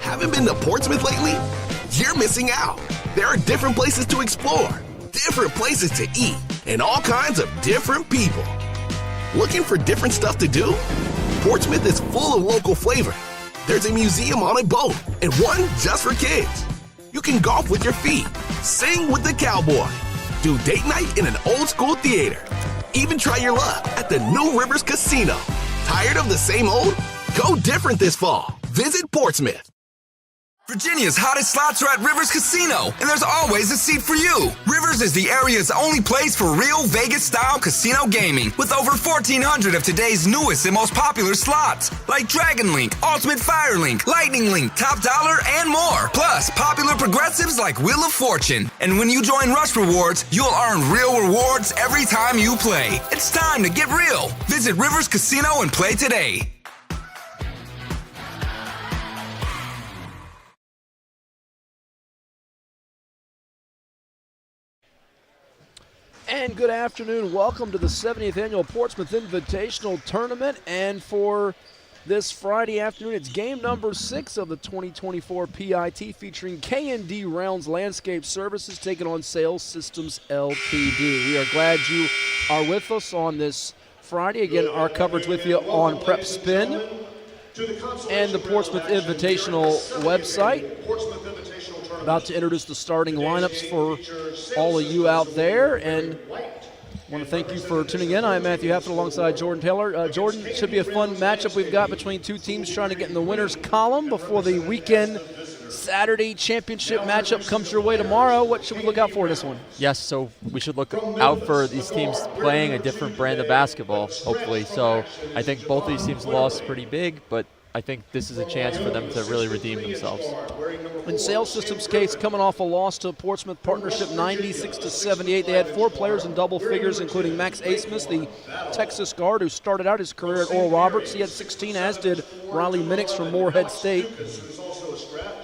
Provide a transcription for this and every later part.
Haven't been to Portsmouth lately? You're missing out. There are different places to explore, different places to eat, and all kinds of different people. Looking for different stuff to do? Portsmouth is full of local flavor. There's a museum on a boat and one just for kids. You can golf with your feet, sing with the cowboy, do date night in an old school theater, even try your luck at the New Rivers Casino. Tired of the same old? Go different this fall. Visit Portsmouth. Virginia's hottest slots are at Rivers Casino, and there's always a seat for you. Rivers is the area's only place for real Vegas-style casino gaming, with over 1,400 of today's newest and most popular slots, like Dragon Link, Ultimate Fire Link, Lightning Link, Top Dollar, and more. Plus, popular progressives like Wheel of Fortune. And when you join Rush Rewards, you'll earn real rewards every time you play. It's time to get real. Visit Rivers Casino and play today. And good afternoon. Welcome to the 70th Annual Portsmouth Invitational Tournament. And for this Friday afternoon, it's game number 6 of the 2024 PIT featuring K&D Rounds Landscape Services taking on Sales Systems Ltd. We are glad you are with us on this Friday. Again, our coverage with you on Prep Spin and the Portsmouth Invitational website. About to introduce the starting lineups for all of you out there, and I want to thank you for tuning in. I'm Matthew Heffin alongside Jordan Taylor. Jordan, should be a fun matchup we've got between two teams trying to get in the winner's column before the weekend Saturday championship matchup comes your way tomorrow. What should we look out for in this one? Yes, so we should look out for these teams playing a different brand of basketball, hopefully. So I think both of these teams lost pretty big, but I think this is a chance for them to really redeem themselves. In Sales Systems' case, coming off a loss to Portsmouth Partnership 96-78, they had 4 players in double figures, including Max Asmus, the Texas guard who started out his career at Oral Roberts. He had 16, as did Riley Minix from Morehead State.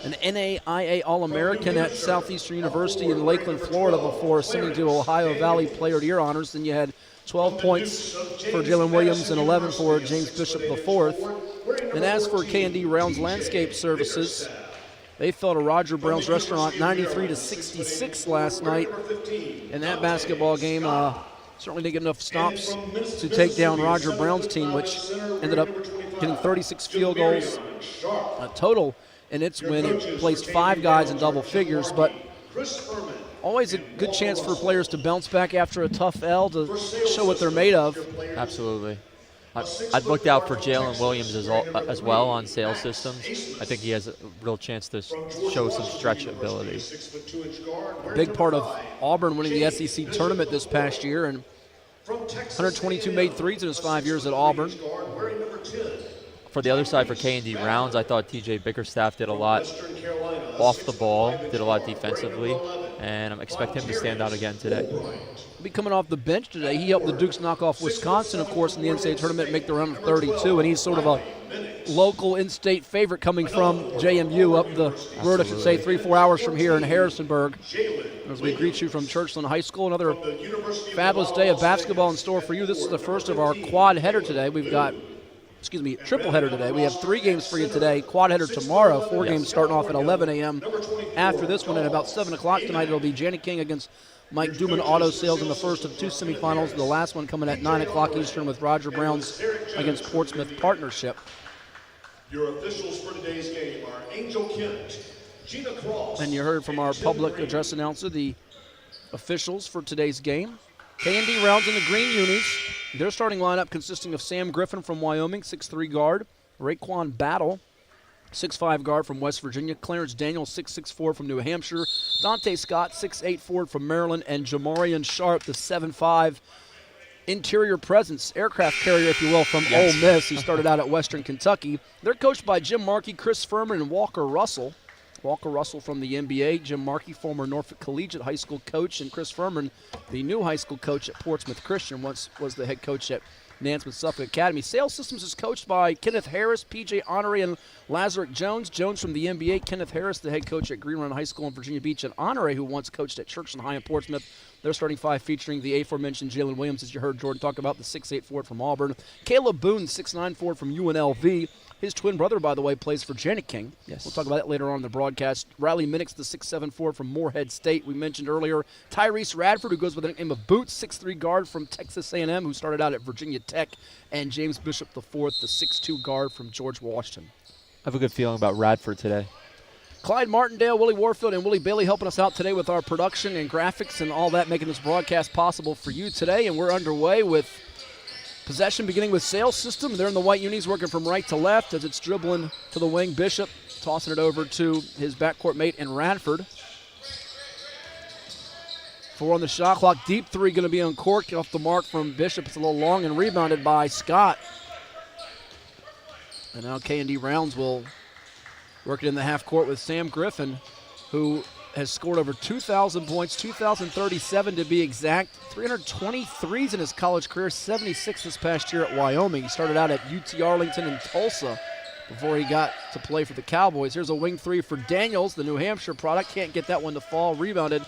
An NAIA All-American at Southeastern University in Lakeland, Florida, before ascending to Ohio Valley Player of the Year honors. Then you had 12 points for Jalen Williams and 11 for James Bishop IV. And as for K&D Rounds Landscape Services, they fell to Roger Brown's Restaurant 93-66 last night. In that basketball game, certainly didn't get enough stops to take down Roger Brown's team, which ended up getting 36 field goals total in its win. It placed 5 guys in double figures, but always a good chance for players to bounce back after a tough L to show what they're made of. Absolutely. I'd looked out for Jalen Williams as well on Sales Systems. I think he has a real chance to show some stretch ability. A big part of Auburn winning the SEC tournament this past year, and 122 made threes in his 5 years at Auburn. For the other side, for K&D Rounds, I thought TJ Bickerstaff did a lot off the ball, did a lot defensively, and I expect him to stand out again today. Be coming off the bench today. He helped the Dukes knock off Wisconsin, of course, in the NCAA tournament, make the round of 32, and he's sort of a local in-state favorite coming from JMU up the road, I should say, 3-4 hours from here in Harrisonburg. As we greet you from Churchland High School, another fabulous day of basketball in store for you. This is the first of our quad header today. We've got triple header today. We have 3 games for you today, quad header tomorrow, 4 games starting off at 11 a.m. After this one, at about 7 o'clock tonight, it'll be Janny King against Mike Duman Auto Sales in the first of 2 semifinals. The last one coming at 9 o'clock Eastern with Roger Brown's against Portsmouth Partnership. Your officials for today's game are Angel Kent, Gina Cross. And you heard from our public address announcer the officials for today's game. K&D Rounds in the green unis. Their starting lineup consisting of Sam Griffin from Wyoming, 6'3" guard. Raekwon Battle, 6'5" guard from West Virginia. Clarence Daniels, 6'4" from New Hampshire. Dante Scott, 6'8" forward from Maryland. And Jamarian Sharp, the 7'5" interior presence, aircraft carrier, if you will, from Ole Miss. He started out at Western Kentucky. They're coached by Jim Markey, Chris Furman, and Walker Russell. Walker Russell from the NBA, Jim Markey, former Norfolk Collegiate high school coach, and Chris Furman, the new high school coach at Portsmouth Christian, once was the head coach at Nansmouth Suffolk Academy. Sales Systems is coached by Kenneth Harris, P.J. Honoré, and Lazarick Jones. Jones from the NBA, Kenneth Harris, the head coach at Green Run High School in Virginia Beach, and Honoré, who once coached at Churchland High in Portsmouth. Their starting 5 featuring the aforementioned Jalen Williams, as you heard Jordan talk about, the 6'8" forward from Auburn. Caleb Boone, 6'9" forward from UNLV. His twin brother, by the way, plays for Janet King. Yes. We'll talk about that later on in the broadcast. Riley Minix, the 6'7" forward from Morehead State. We mentioned earlier Tyrese Radford, who goes by the nickname of Boots, 6'3" guard from Texas A&M, who started out at Virginia Tech, and James Bishop IV, the 6'2" guard from George Washington. I have a good feeling about Radford today. Clyde Martindale, Willie Warfield, and Willie Bailey helping us out today with our production and graphics and all that, making this broadcast possible for you today. And we're underway with possession beginning with Sales System. They're in the white unis working from right to left as it's dribbling to the wing. Bishop tossing it over to his backcourt mate in Radford. 4 on the shot clock. Deep three going to be uncorked off the mark from Bishop. It's a little long and rebounded by Scott. And now K&D Rounds will work it in the half court with Sam Griffin, who has scored over 2,000 points, 2,037 to be exact, 323s in his college career, 76 this past year at Wyoming. He started out at UT Arlington and Tulsa before he got to play for the Cowboys. Here's a wing three for Daniels, the New Hampshire product. Can't get that one to fall. Rebounded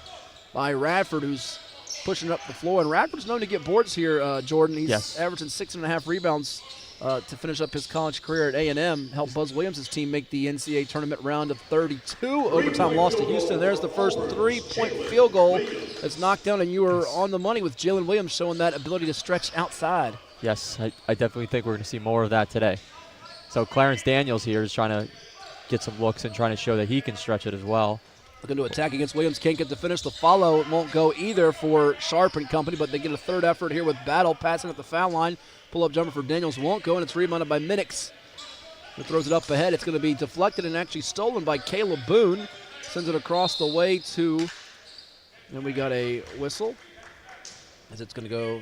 by Radford, who's pushing up the floor. And Radford's known to get boards here, Jordan. He's averaging 6.5 rebounds to finish up his college career at A&M. Helped Buzz Williams' team make the NCAA tournament round of 32. Overtime loss to Houston. There's the first 3-point field goal that's knocked down, and you were on the money with Jalen Williams showing that ability to stretch outside. Yes, I definitely think we're going to see more of that today. So Clarence Daniels here is trying to get some looks and trying to show that he can stretch it as well. Looking to attack against Williams. Can't get the finish. The follow won't go either for Sharp and company, but they get a third effort here with Battle passing at the foul line. Pull-up jumper for Daniels won't go, and it's rebounded by Minix, who throws it up ahead. It's going to be deflected and actually stolen by Caleb Boone. Sends it across the way to, then we got a whistle as it's going to go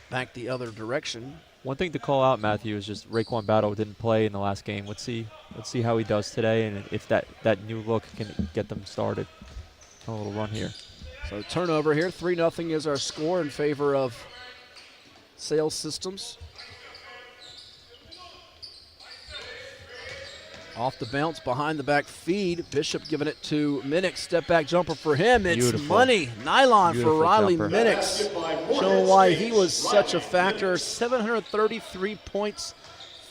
back the other direction. One thing to call out, Matthew, is just Raekwon Battle didn't play in the last game. Let's see how he does today, and if that new look can get them started. A little run here. So turnover here. 3-0 is our score in favor of Sales Systems. Off the bounce, behind the back feed. Bishop giving it to Minix. Step back jumper for him. It's Beautiful. Money. Nylon Beautiful for Riley jumper. Minix. Showing why he was such a factor. 733 points,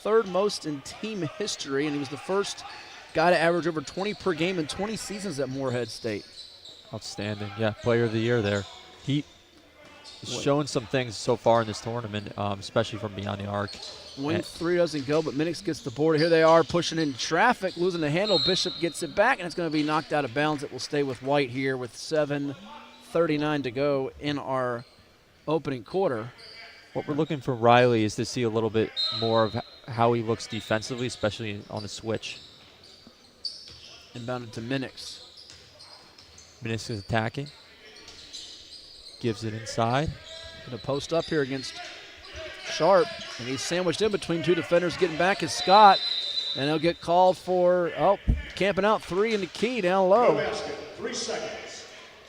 third most in team history, and he was the first guy to average over 20 per game in 20 seasons at Morehead State. Outstanding. Yeah, player of the year there. He is showing some things so far in this tournament, especially from beyond the arc. Wing three doesn't go, but Minix gets the board. Here they are pushing in traffic, losing the handle. Bishop gets it back, and it's going to be knocked out of bounds. It will stay with White here with 7:39 to go in our opening quarter. What we're looking for Riley is to see a little bit more of how he looks defensively, especially on the switch. Inbounded to Minix. Minix is attacking. Gives it inside. Going to post up here against Sharp, and he's sandwiched in between two defenders. Getting back is Scott, and he'll get called for, camping out three in the key down low. 3 seconds.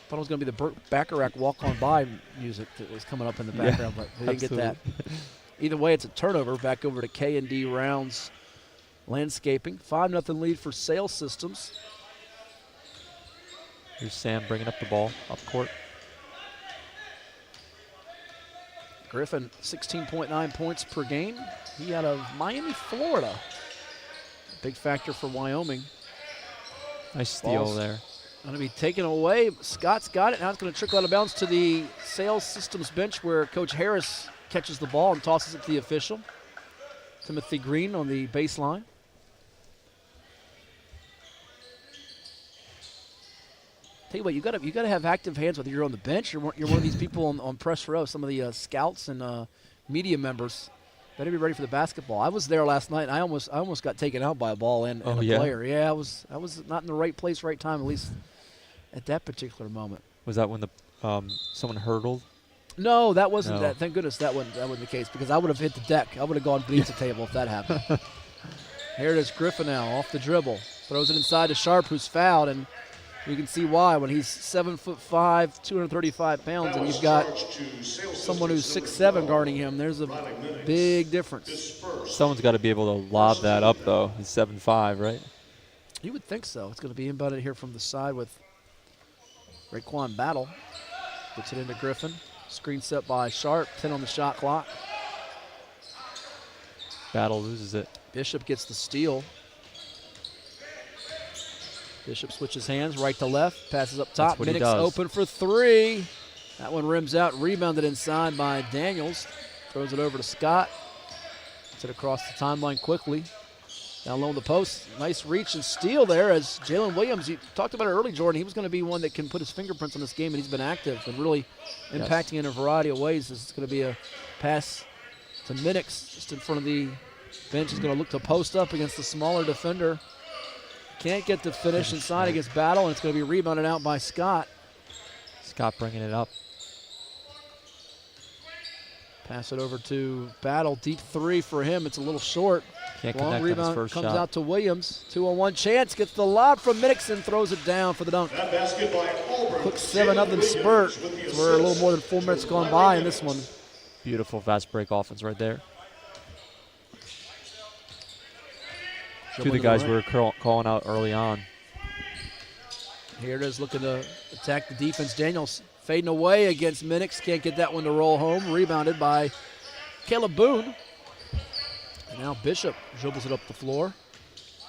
Thought it was going to be the Burt Bacharach walk-on-by music that was coming up in the background, but they didn't get that. Either way, it's a turnover. Back over to K&D Rounds Landscaping. 5-0 lead for Sales Systems. Here's Sam bringing up the ball up court. Griffin, 16.9 points per game. He out of Miami, Florida. Big factor for Wyoming. Nice steal there. Going to be taken away. Scott's got it. Now it's going to trickle out of bounds to the Sales Systems bench where Coach Harris catches the ball and tosses it to the official. Timothy Green on the baseline. Tell you what, you got to have active hands whether you're on the bench or you're one of these people on press row. Some of the scouts and media members better be ready for the basketball. I was there last night, and I almost got taken out by a ball and a player. Yeah, I was not in the right place, right time, at least at that particular moment. Was that when the someone hurdled? No, that wasn't that. Thank goodness that wasn't the case, because I would have hit the deck. I would have gone beneath the table if that happened. Here it is, Griffin now off the dribble, throws it inside to Sharp, who's fouled, and you can see why when he's 7'5", 235 pounds, and you've got someone who's 6'7" guarding him. There's a big difference. Someone's got to be able to lob that up, though. He's 7'5", right? You would think so. It's going to be inbounded here from the side with Raekwon Battle. Gets it into Griffin. Screen set by Sharp. 10 on the shot clock. Battle loses it. Bishop gets the steal. Bishop switches hands right to left, passes up top. That's what he Minix does. open for three. That one rims out, rebounded inside by Daniels. Throws it over to Scott. Gets it across the timeline quickly. Down low in the post. Nice reach and steal there as Jalen Williams, you talked about it early, Jordan. He was going to be one that can put his fingerprints on this game, and he's been active and really impacting in a variety of ways. This is going to be a pass to Minix just in front of the bench. He's going to look to post up against the smaller defender. Can't get the finish inside against Battle, and it's going to be rebounded out by Scott. Scott bringing it up. Pass it over to Battle. Deep three for him. It's a little short. Can't Long connect on his rebound first comes shot. out to Williams. 2-on-1 chance. Gets the lob from Minix and throws it down for the dunk. That basket by Auburn. Quick Jalen 7-0 Williams spurt. with the We're a little assist. more than 4 minutes gone by in this one. Beautiful fast break offense right there. Two of the guys we were calling out early on. Here it is, looking to attack the defense. Daniels fading away against Minix. Can't get that one to roll home. Rebounded by Caleb Boone. And now Bishop dribbles it up the floor.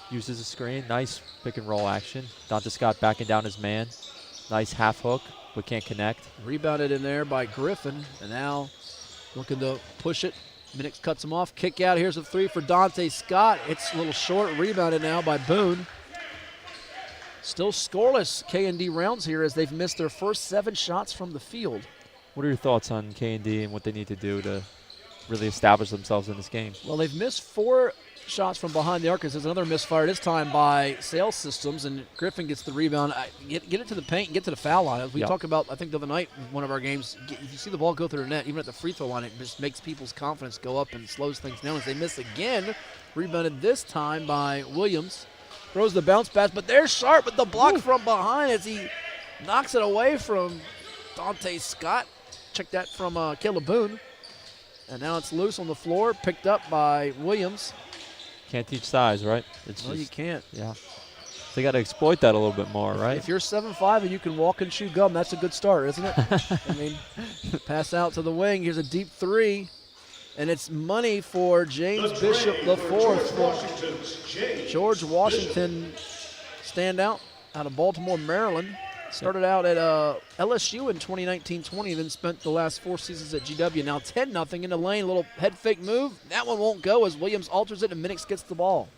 Uses a screen. Nice pick and roll action. Dante Scott backing down his man. Nice half hook, but can't connect. Rebounded in there by Griffin. And now looking to push it. Minix cuts him off. Kick out. Here's a three for Dante Scott. It's a little short. Rebounded now by Boone. Still scoreless K&D rounds here as they've missed their first 7 shots from the field. What are your thoughts on K&D and what they need to do to really establish themselves in this game? Well, they've missed 4 shots from behind the arc. There's another misfire this time by Sales Systems, and Griffin gets the rebound. Get it to the paint and get to the foul line. As we talked about, I think the other night in one of our games, if you see the ball go through the net, even at the free throw line, it just makes people's confidence go up and slows things down. As they miss again, rebounded this time by Williams. Throws the bounce pass, but there's Sharp with the block from behind as he knocks it away from Dante Scott. Check that from Caleb Boone. And now it's loose on the floor, picked up by Williams. Can't teach size, right? It's No, you can't. Yeah. They got to exploit that a little bit more, right? If you're 7'5" and you can walk and chew gum, that's a good start, isn't it? I mean, pass out to the wing. Here's a deep three. And it's money for James Bishop the fourth. George Washington standout out of Baltimore, Maryland. Started out at LSU in 2019-20, then spent the last 4 seasons at GW. Now 10-0 in the lane, little head fake move. That one won't go as Williams alters it and Minix gets the ball.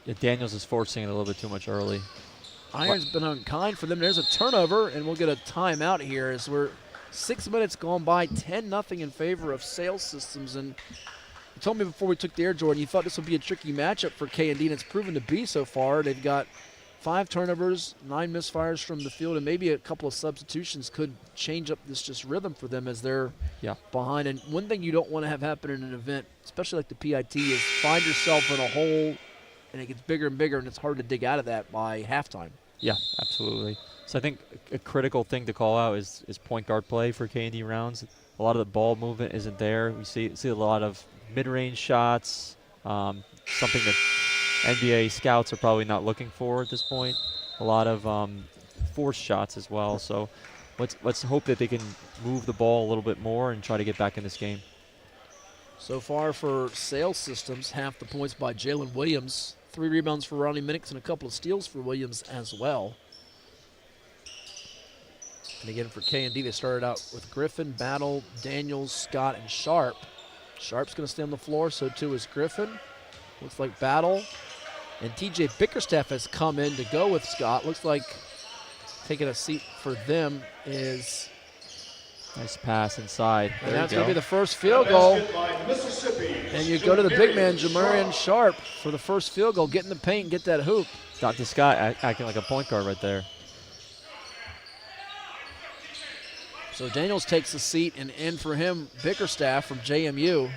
Yeah, Daniels is forcing it a little bit too much early. Iron's been unkind for them. There's a turnover, and we'll get a timeout here as we're 6 minutes gone by, 10-0 in favor of Sales Systems. And you told me before we took the air, Jordan, you thought this would be a tricky matchup for K&D, and it's proven to be so far. They've got 5 turnovers, 9 misfires from the field, and maybe a couple of substitutions could change up this just rhythm for them as they're behind. And one thing you don't want to have happen in an event, especially like the PIT, is find yourself in a hole, and it gets bigger and bigger, and it's hard to dig out of that by halftime. Yeah, absolutely. So I think a critical thing to call out is point guard play for K&D rounds. A lot of the ball movement isn't there. We see a lot of mid-range shots, something that NBA scouts are probably not looking for at this point. A lot of forced shots as well. So let's hope that they can move the ball a little bit more and try to get back in this game. So far for Sales Systems, half the points by Jalen Williams. 3 rebounds for Ronnie Minix and a couple of steals for Williams as well. And again for K&D, they started out with Griffin, Battle, Daniels, Scott, and Sharp. Sharp's going to stay on the floor, so too is Griffin. Looks like Battle. And TJ Bickerstaff has come in to go with Scott. Looks like taking a seat for them is... Nice pass inside. And There that's you going to go. be the first field goal. Basket by Mississippi. And you go to the big man, Jamarian Sharp, for the first field goal. Get in the paint and get that hoop. Dante Scott acting like a point guard right there. So Daniels takes the seat, and in for him, Bickerstaff from JMU.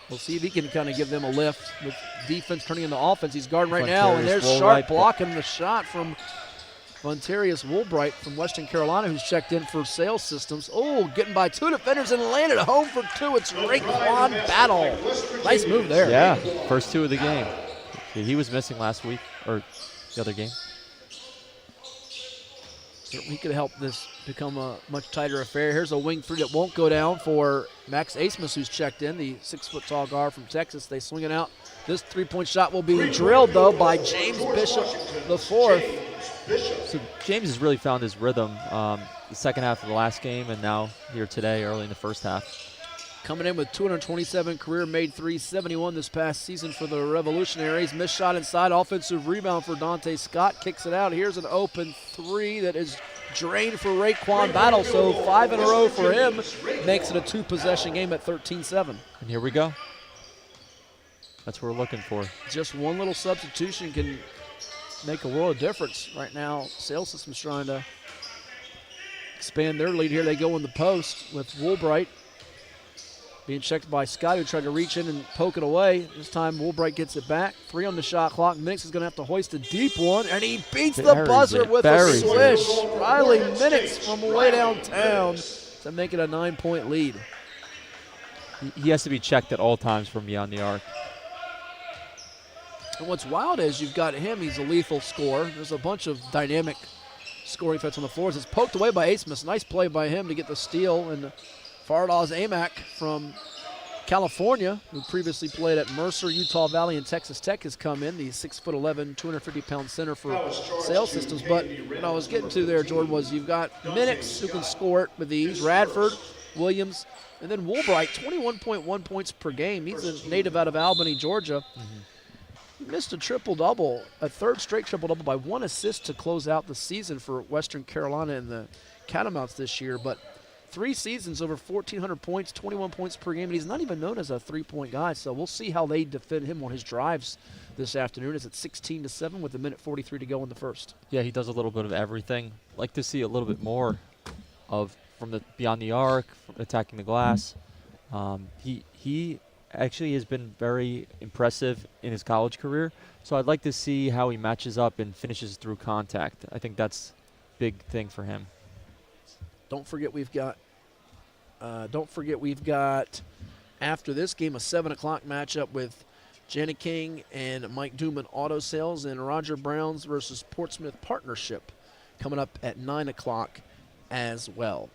We'll see if he can kind of give them a lift with defense turning into offense. He's guarding right now, and there's Fontarius Sharp Woolbright. blocking the shot from Fontarius Woolbright from Western Carolina, who's checked in for Sales Systems. Oh, getting by 2 defenders and landed home for 2. It's Raekwon Battle. Nice move there. Yeah, first 2 of the game. He was missing last week, or the other game. Certainly could help this become a much tighter affair. Here's a wing three that won't go down for Max Asmus, who's checked in, the 6-foot-tall guard from Texas. They swing it out. This three-point shot will be drilled, though, by James Bishop, the fourth. So James has really found his rhythm the second half of the last game and now here today, early in the first half. Coming in with 227 career-made threes, 71 this past season for the Revolutionaries. Missed shot inside, offensive rebound for Dante Scott. Kicks it out. Here's an open three that is drained for Raekwon Battle. So 5 in a row for him. Makes it a 2-possession game at 13-7. And here we go. That's what we're looking for. Just one little substitution can make a world of difference. Right now, Sales Systems trying to expand their lead here. They go in the post with Woolbright being checked by Scott, who tried to reach in and poke it away. This time, Woolbright gets it back. 3 on the shot clock. Minix is going to have to hoist a deep one, and he beats the buzzer with a swish. Riley Minix from way downtown to make it a 9-point lead. He has to be checked at all times from beyond the arc. And what's wild is you've got him. He's a lethal scorer. There's a bunch of dynamic scoring threats on the floors. It's poked away by Asmus. Nice play by him to get the steal. And Fardaz Amack from California, who previously played at Mercer, Utah Valley, and Texas Tech, has come in. The 6'11", 250-pound center for Sales Systems. But what I was getting to there, Jordan, was you've got Minix, who can score it with ease, Radford, Williams, and then Woolbright, 21.1 points per game. He's a native out of Albany, Georgia. He missed a triple-double, a third straight triple-double by 1 assist to close out the season for Western Carolina and the Catamounts this year. But 3 seasons, over 1,400 points, 21 points per game, and he's not even known as a three-point guy. So we'll see how they defend him on his drives this afternoon. It's at 16-7 with 1:43 to go in the first. Yeah, he does a little bit of everything. Like to see a little bit more of from the beyond the arc, from attacking the glass. He actually has been very impressive in his college career. So I'd like to see how he matches up and finishes through contact. I think that's a big thing for him. Don't forget we've got after this game a 7 o'clock matchup with Janet King and Mike Duman Auto Sales and Roger Browns versus Portsmouth Partnership coming up at 9 o'clock as well.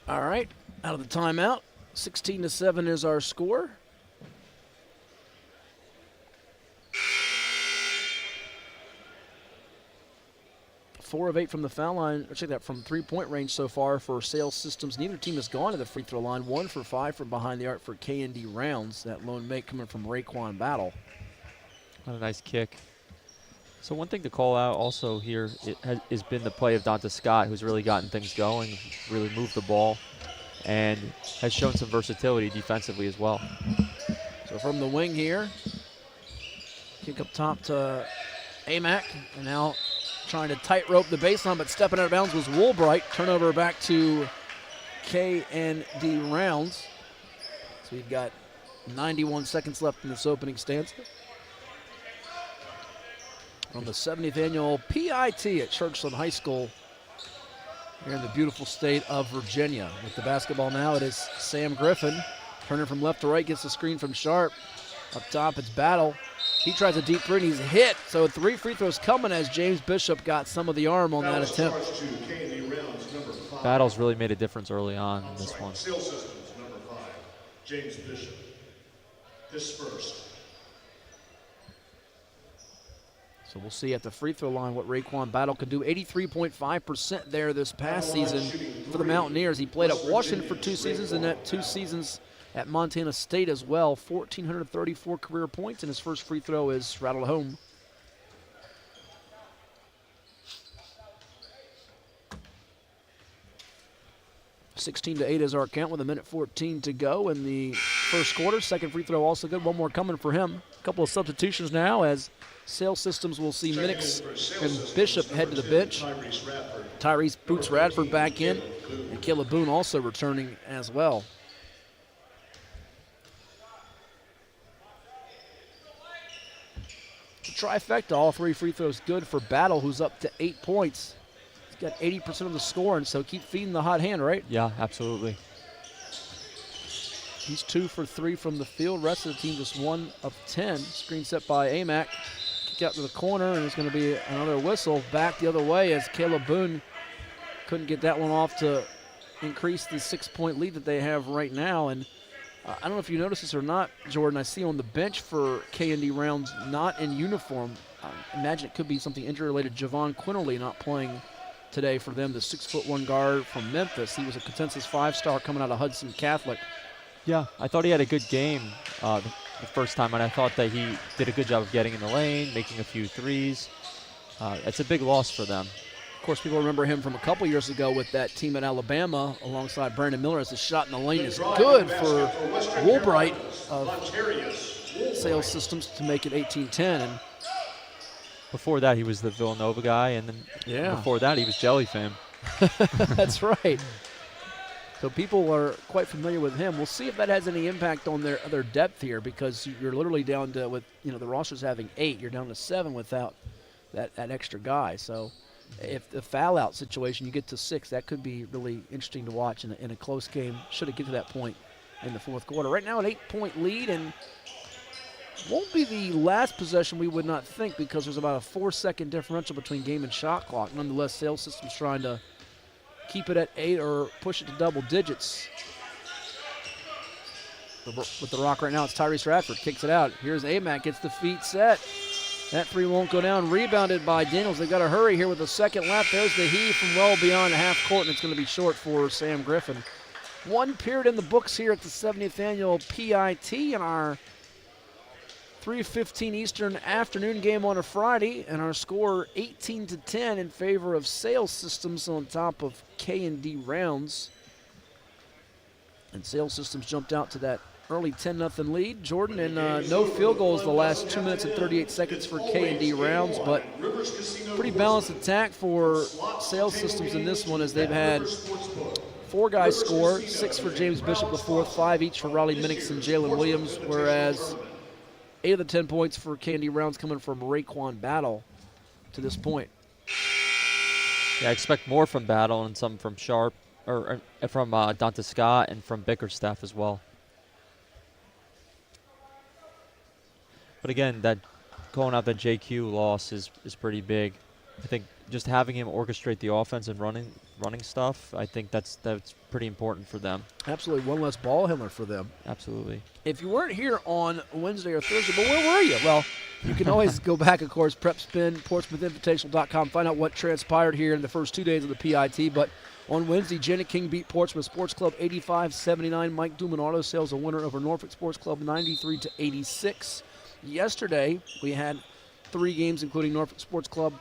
All right, out of the timeout, 16-7 is our score. Four of 8 from the foul line, or check that, from three-point range so far for Sales Systems. Neither team has gone to the free throw line. 1 for 5 from behind the arc for K&D Rounds. That lone make coming from Raekwon Battle. What a nice kick. So one thing to call out also here has been the play of Dante Scott, who's really gotten things going, really moved the ball, and has shown some versatility defensively as well. So from the wing here, kick up top to Amack, and now trying to tightrope the baseline, but stepping out of bounds was Woolbright. Turnover back to K&D Rounds. So we've got 91 seconds left in this opening stanza. From the 70th annual PIT at Churchland High School here in the beautiful state of Virginia. With the basketball now, it is Sam Griffin. Turning from left to right, gets the screen from Sharp. Up top, it's Battle. He tries a deep three, and he's hit. So 3 free throws coming as James Bishop got some of the arm on that attempt. Battle's really made a difference early on in this one. Sales Systems, number 5, James Bishop. Dispersed. So we'll see at the free throw line what Raekwon Battle could do. 83.5% there this past season for the Mountaineers. He played at Washington for 2 seasons and at 2 seasons at Montana State as well. 1,434 career points, and his first free throw is rattled home. (16-8) is our count with 1:14 to go in the first quarter. Second free throw also good. One more coming for him. A couple of substitutions now as Sales Systems will see Minix and Bishop head to the bench. Tyrese boots Radford back in, and Caleb Boone also returning as well. The trifecta, all 3 free throws good for Battle, who's up to 8 points. got 80% of the score, and so keep feeding the hot hand, right? Yeah, absolutely. He's 2 for 3 from the field. Rest of the team just 1 of 10. Screen set by Amac. Kick out to the corner, and it's going to be another whistle back the other way as Caleb Boone couldn't get that one off to increase the 6-point lead that they have right now. And I don't know if you noticed this or not, Jordan. I see on the bench for K&D Rounds not in uniform. I imagine it could be something injury-related. Javon Quinterly not playing today for them, the 6'1" guard from Memphis. He was a consensus 5-star coming out of Hudson Catholic. Yeah, I thought he had a good game the first time, and I thought that he did a good job of getting in the lane, making a few threes. It's a big loss for them. Of course, people remember him from a couple years ago with that team at Alabama alongside Brandon Miller, as the shot in the lane is good for Woolbright of Sales Systems to make it 18-10. And Before that, he was the Villanova guy, and then before that, he was Jelly Fam. That's right. So people are quite familiar with him. We'll see if that has any impact on their depth here, because you're literally down to, with the roster's having 8, you're down to 7 without that extra guy. So if the foul-out situation, you get to 6, that could be really interesting to watch in a close game. Should it get to that point in the fourth quarter. Right now an 8-point lead, and won't be the last possession, we would not think, because there's about a 4-second differential between game and shot clock. Nonetheless, Sales Systems trying to keep it at 8 or push it to double digits. With the rock right now, it's Tyrese Radford. Kicks it out. Here's Amac, gets the feet set. That 3 won't go down. Rebounded by Daniels. They've got to hurry here with a second left. There's the heave from well beyond half court, and it's going to be short for Sam Griffin. 1 period in the books here at the 70th annual PIT in our 3:15 Eastern afternoon game on a Friday, and our score 18-10 in favor of Sales Systems on top of K&D Rounds. And Sales Systems jumped out to that early 10-0 lead, Jordan, and no field goals the last 2 minutes and 38 seconds for K&D Rounds, but pretty balanced attack for Sales Systems in this one, as they've had 4 guys score, 6 for James Bishop the fourth, 5 each for Riley Minix and Jalen Williams, whereas 8 of the 10 points for K&D Rounds coming from Raekwon Battle to this point. Yeah, I expect more from Battle and some from Sharp, or from Donta Scott and from Bickerstaff as well. But again, that calling out that JQ loss is pretty big. I think just having him orchestrate the offense and running stuff, I think that's pretty important for them. Absolutely, one less ball handler for them. Absolutely. If you weren't here on Wednesday or Thursday, but where were you? Well, you can always go back, of course, Prep Spin, PortsmouthInvitational.com, find out what transpired here in the first 2 days of the PIT. But on Wednesday, Janet King beat Portsmouth Sports Club 85-79. Mike Duman Auto Sales a winner over Norfolk Sports Club 93-86. Yesterday, we had 3 games, including Norfolk Sports Club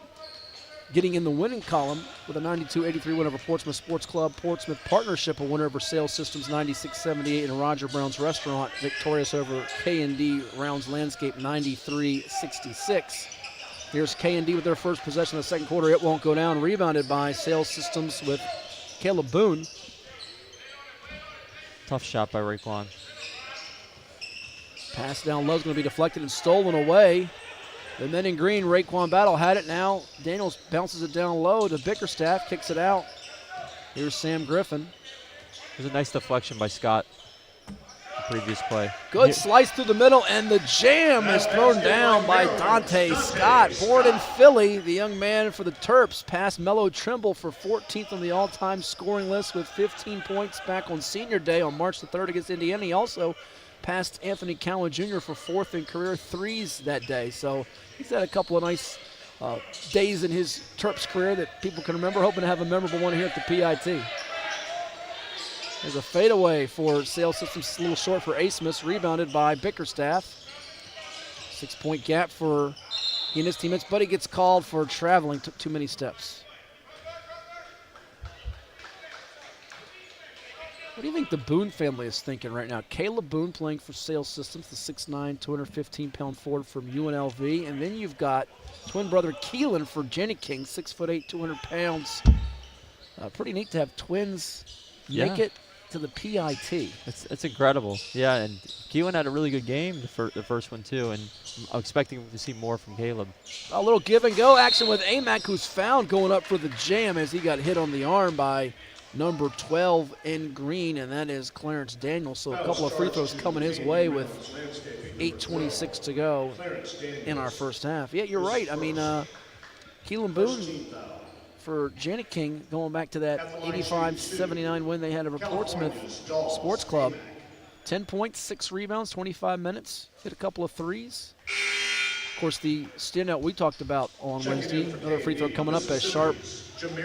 getting in the winning column with a 92-83 win over Portsmouth Sports Club. Portsmouth Partnership a winner over Sales Systems 96-78, and Roger Brown's Restaurant victorious over K&D Rounds Landscape 93-66. Here's K&D with their first possession of the second quarter. It won't go down. Rebounded by Sales Systems with Caleb Boone. Tough shot by Raekwon. Pass down low is going to be deflected and stolen away. The men in green, Raekwon Battle had it now. Daniels bounces it down low to Bickerstaff, kicks it out. Here's Sam Griffin. There's a nice deflection by Scott. The previous play. Good slice through the middle, and the jam is thrown down by Dante Scott. Born in Philly, the young man for the Terps passed Mello Trimble for 14th on the all-time scoring list with 15 points back on senior day on March the 3rd against Indiana. He also passed Anthony Cowan Jr. for 4th in career threes that day. So he's had a couple of nice days in his Terps career that people can remember, hoping to have a memorable one here at the PIT. There's a fadeaway for Sales Systems, a little short for Asmus, rebounded by Bickerstaff. 6-point gap for he and his teammates, but he gets called for traveling, took too many steps. What do you think the Boone family is thinking right now? Caleb Boone playing for Sales Systems, the 6'9", 215-pound forward from UNLV. And then you've got twin brother Keelan for Jenny King, 6'8", 200 pounds. Pretty neat to have twins make it to the PIT. It's incredible. Yeah, and Keelan had a really good game, the first one too, and I'm expecting to see more from Caleb. A little give and go action with Amac, who's fouled going up for the jam as he got hit on the arm by number 12 in green, and that is Clarence Daniels. So a couple of free throws coming his way with 8:26 to go in our first half. Yeah, you're right. I mean, Keelan Boone for Janet King, going back to that 85-79 win they had over Portsmouth Sports Club. 10 points, 6 rebounds, 25 minutes, hit a couple of threes. Of course, the standout we talked about on Wednesday, another free throw coming up as Sharp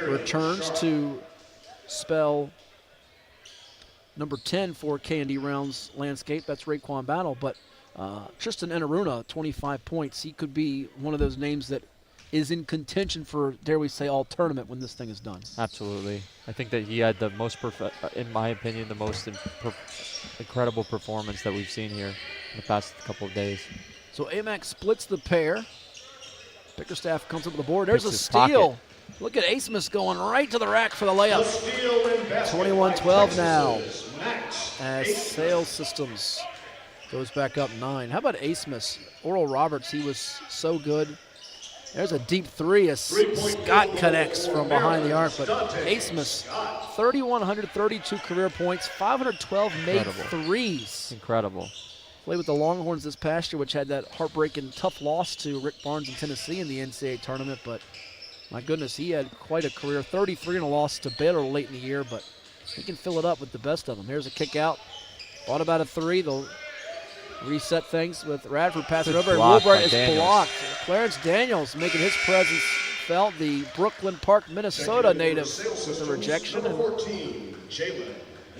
returns to spell number 10 for K&D Rounds Landscape. That's Raekwon Battle. But Tristan Enaruna, 25 points. He could be one of those names that is in contention for, dare we say, all tournament when this thing is done. Absolutely. I think that he had the most, in my opinion, the most incredible performance that we've seen here in the past couple of days. So Amac splits the pair. Bickerstaff comes up with the board. There's Picks a his steal. pocket. Look at Asmus going right to the rack for the layup. 21-12 now as Sales Systems goes back up 9. How about Asmus? Oral Roberts, he was so good. There's a deep three as Scott connects from behind the arc, but Asmus, 3,132 career points, 512 made threes. Incredible. Played with the Longhorns this past year, which had that heartbreaking tough loss to Rick Barnes in Tennessee in the NCAA tournament, but my goodness, he had quite a career. 33 in a loss to Baylor late in the year, but he can fill it up with the best of them. Here's a kick out. Thought about a three. They'll reset things with Radford passing over, and Wilbright is blocked. Clarence Daniels making his presence felt, the Brooklyn Park, Minnesota native, with the rejection. And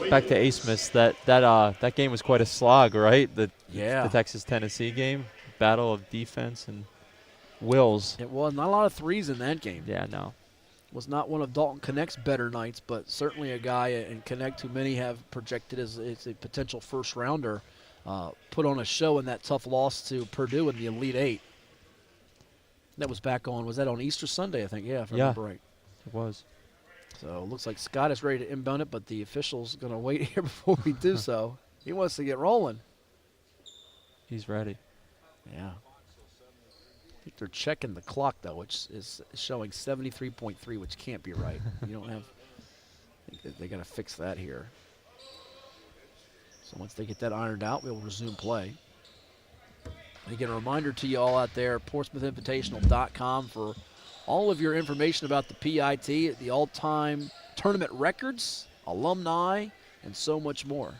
back to Asmus, that game was quite a slog, right? The Texas-Tennessee game, battle of defense and wills. It was not a lot of threes in that game. Yeah, no. Was not one of Dalton Connect's better nights, but certainly a guy in Connect who many have projected as a potential first rounder. Put on a show in that tough loss to Purdue in the Elite Eight. That was back on, was that on Easter Sunday, I think? Yeah, if I remember right. It was. So it looks like Scott is ready to inbound it, but the official's going to wait here before we do so. He wants to get rolling. He's ready. Yeah. I think they're checking the clock, though, which is showing 73.3, which can't be right. You don't have – I think they got to fix that here. So once they get that ironed out, we'll resume play. And again, a reminder to you all out there, PortsmouthInvitational.com for all of your information about the PIT, the all-time tournament records, alumni, and so much more.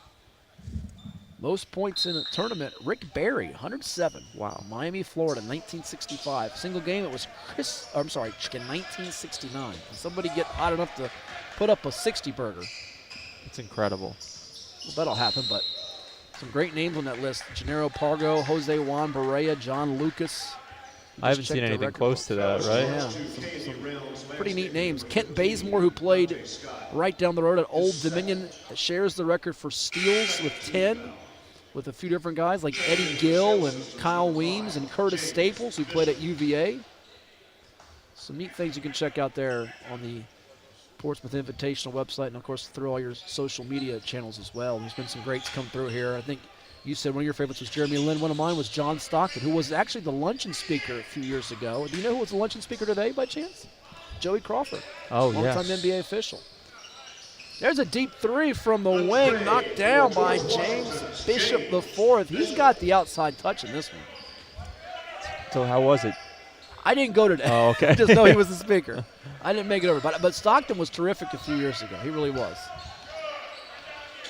Most points in a tournament, Rick Barry, 107. Wow. Miami, Florida, 1965. Single game, it was in 1969. Can somebody get hot enough to put up a 60-burger? It's incredible. Well, that'll happen, but some great names on that list. Gennaro Pargo, Jose Juan Barea, John Lucas. I haven't seen anything close to that, right? Yeah, some pretty neat names. Kent Bazemore, who played right down the road at Old Dominion, shares the record for steals with 10, with a few different guys like Eddie Gill and Kyle Weems and Curtis Staples, who played at UVA. Some neat things you can check out there on the Portsmouth Invitational website, and of course through all your social media channels as well. There's been some greats come through here. I think you said one of your favorites was Jeremy Lin. One of mine was John Stockton, who was actually the luncheon speaker a few years ago. Do you know who was the luncheon speaker today by chance? Joey Crawford. Oh, yes. Longtime NBA official. There's a deep three from the wing, knocked down by James Bishop IV. He's got the outside touch in this one. So how was it? I didn't go today. Oh, okay. I just know he was the speaker. I didn't make it over. But Stockton was terrific a few years ago. He really was.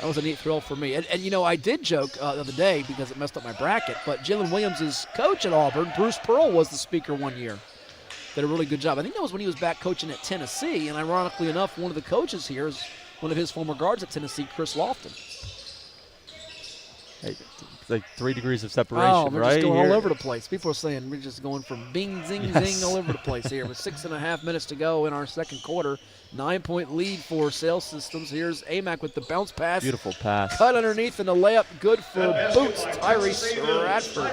That was a neat thrill for me. And you know, I did joke the other day because it messed up my bracket, but Jalen Williams' coach at Auburn, Bruce Pearl, was the speaker one year. Did a really good job. I think that was when he was back coaching at Tennessee, and ironically enough, one of the coaches here is one of his former guards at Tennessee, Chris Lofton. Hey, like 3 degrees of separation, we're right? Just going all over the place. People are saying we're just going from bing, zing, zing all over the place here. With 6.5 minutes to go in our second quarter. 9-point lead for Sales Systems. Here's Amac with the bounce pass. Beautiful pass. Cut underneath and the layup good for Boots. Tyrese Radford.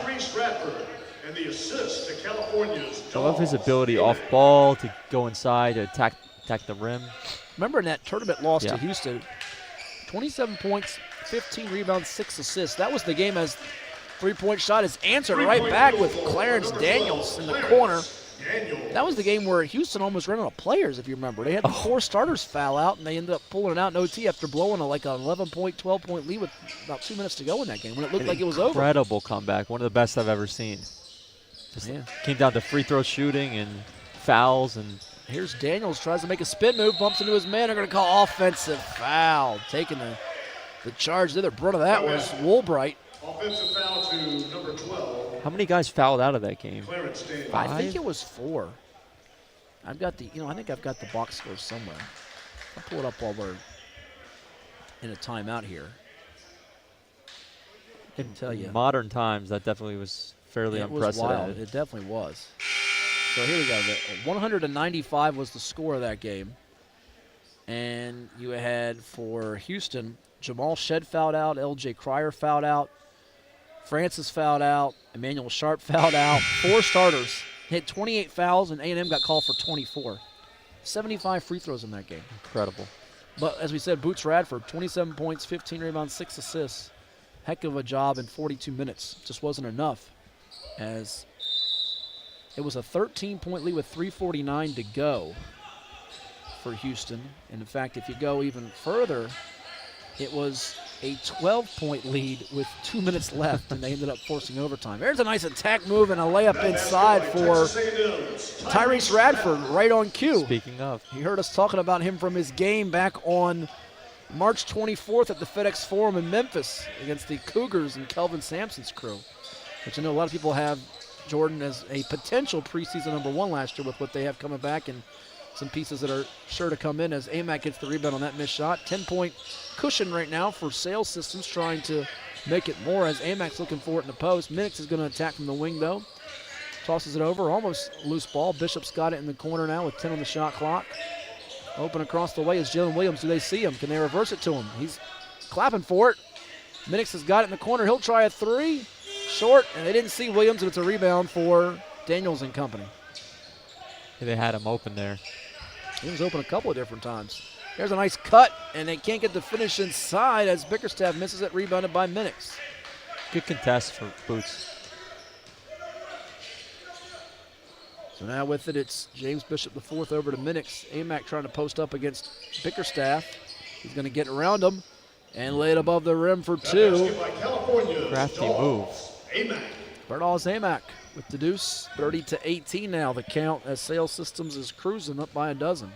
And the assist to California's I love his ability off ball to go inside to attack the rim. Remember in that tournament loss to Houston, 27 points, 15 rebounds, 6 assists. That was the game as three-point shot is answered right back with Clarence Daniels in the corner. That was the game where Houston almost ran out of players, if you remember. They had the 4 starters foul out, and they ended up pulling it out in OT after blowing an 11-point, 12-point lead with about 2 minutes to go in that game when it looked like it was over. Incredible comeback. One of the best I've ever seen. Just came down to free throw shooting and fouls. And here's Daniels, tries to make a spin move, bumps into his man. They're going to call offensive foul. Taking the charge there. The brunt of that was Woolbright. Offensive foul to number 12. how many guys fouled out of that game? Clarence Daniels. I think it was 4. I've got the, I think I've got the box score somewhere. I'll pull it up while we're in a timeout here. I can tell you. In modern times, that definitely was fairly It was unprecedented. wild. It definitely was. So here we go. 195 was the score of that game. And you had for Houston, Jamal Shed fouled out, L.J. Cryer fouled out, Francis fouled out, Emmanuel Sharp fouled out. 4 starters hit 28 fouls, and A&M got called for 24. 75 free throws in that game. Incredible. But as we said, Boots Radford, 27 points, 15 rebounds, 6 assists. Heck of a job in 42 minutes. Just wasn't enough, as it was a 13-point lead with 3:49 to go for Houston. And in fact, if you go even further, it was a 12-point lead with 2 minutes left, and they ended up forcing overtime. There's a nice attack move and a layup inside for Tyrese Radford, right on cue. Speaking of, You heard us talking about him from his game back on March 24th at the FedEx Forum in Memphis against the Cougars and Kelvin Sampson's crew, which I know a lot of people have Jordan as a potential preseason number 1 last year with what they have coming back and some pieces that are sure to come in as Amac gets the rebound on that missed shot. 10-point cushion right now for Sales Systems, trying to make it more as Amac's looking for it in the post. Minix is going to attack from the wing, though. Tosses it over, almost loose ball. Bishop's got it in the corner now with 10 on the shot clock. Open across the way is Jalen Williams. Do they see him? Can they reverse it to him? He's clapping for it. Minix has got it in the corner. He'll try a 3. Short, and they didn't see Williams, and it's a rebound for Daniels and company. they had him open there. He was open a couple of different times. There's a nice cut, and they can't get the finish inside as Bickerstaff misses it, rebounded by Minix. Good contest for Boots. So now with it, it's James Bishop the 4th over to Minix. Amac trying to post up against Bickerstaff. He's going to get around him and lay it above the rim for 2. Crafty move. Bernals Amac with the deuce, 30-18 now. The count as Sales Systems is cruising up by a dozen.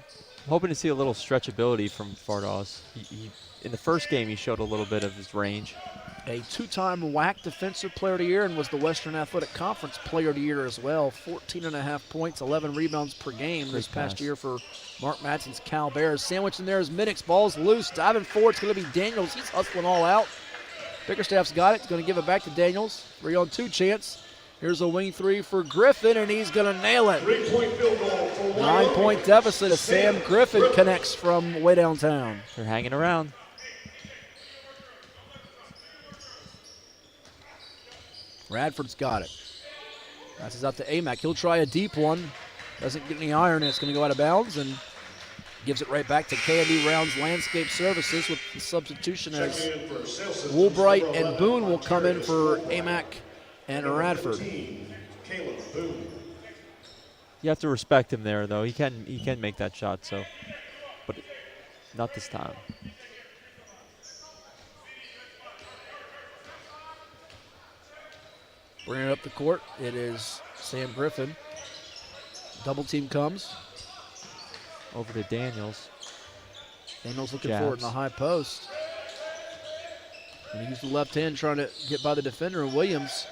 I'm hoping to see a little stretchability from Fardaws. In the first game, he showed a little bit of his range. A 2-time WAC Defensive Player of the Year and was the Western Athletic Conference Player of the Year as well. 14.5 points, 11 rebounds per game this past year for Mark Matson's Cal Bears. Sandwich in there is Minix. Ball's loose. Diving forward, it's going to be Daniels. He's hustling all out. Bickerstaff's got it. He's going to give it back to Daniels. 3-on-2 chance. Here's a wing 3 for Griffin, and he's going to nail it. 3-point field goal for 9-point deficit as Sam Griffin connects from way downtown. They're hanging around. Radford's got it. Passes out to Amac. He'll try a deep one. Doesn't get any iron, and it's going to go out of bounds, and gives it right back to K&D Rounds Landscape Services with the substitution as Woolbright and Boone will come in for Amac and Radford. You have to respect him there, though. He can make that shot, so, but not this time. Bringing it up the court, it is Sam Griffin. Double team comes. Over to Daniels. Daniels looking for it in the high post. And he used the left hand trying to get by the defender, and Williams.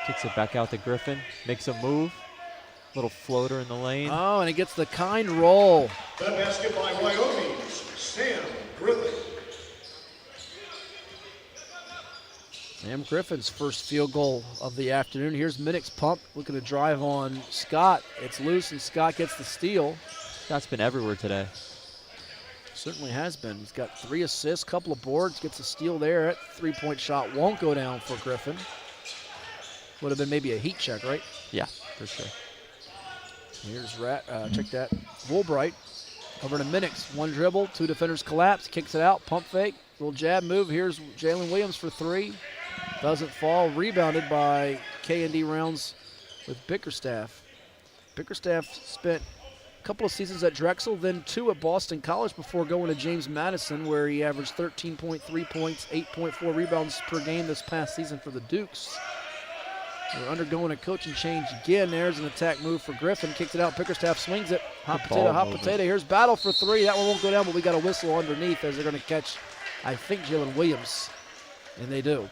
Kicks it back out to Griffin. Makes a move. Little floater in the lane. Oh, and he gets the kind roll. That basket by Wyoming's Sam Griffin. Sam Griffin's first field goal of the afternoon. Here's Minix pump, looking to drive on Scott. It's loose, and Scott gets the steal. Scott's been everywhere today. Certainly has been. He's got 3 assists, couple of boards, gets a steal there. That 3-point shot won't go down for Griffin. Would have been maybe a heat check, right? Yeah, for sure. Here's check that. Woolbright Over to Minix. One dribble, two defenders collapse, kicks it out, pump fake, little jab move. Here's Jalen Williams for three. Doesn't fall. Rebounded by K&D Rounds with Bickerstaff. Bickerstaff spent a couple of seasons at Drexel, then 2 at Boston College before going to James Madison, where he averaged 13.3 points, 8.4 rebounds per game this past season for the Dukes. We're undergoing a coaching change again. There's an attack move for Griffin. Kicks it out. Bickerstaff swings it. Hot potato. Here's battle for three. That one won't go down, but we got a whistle underneath as they're going to catch, I think, Jalen Williams. And they do.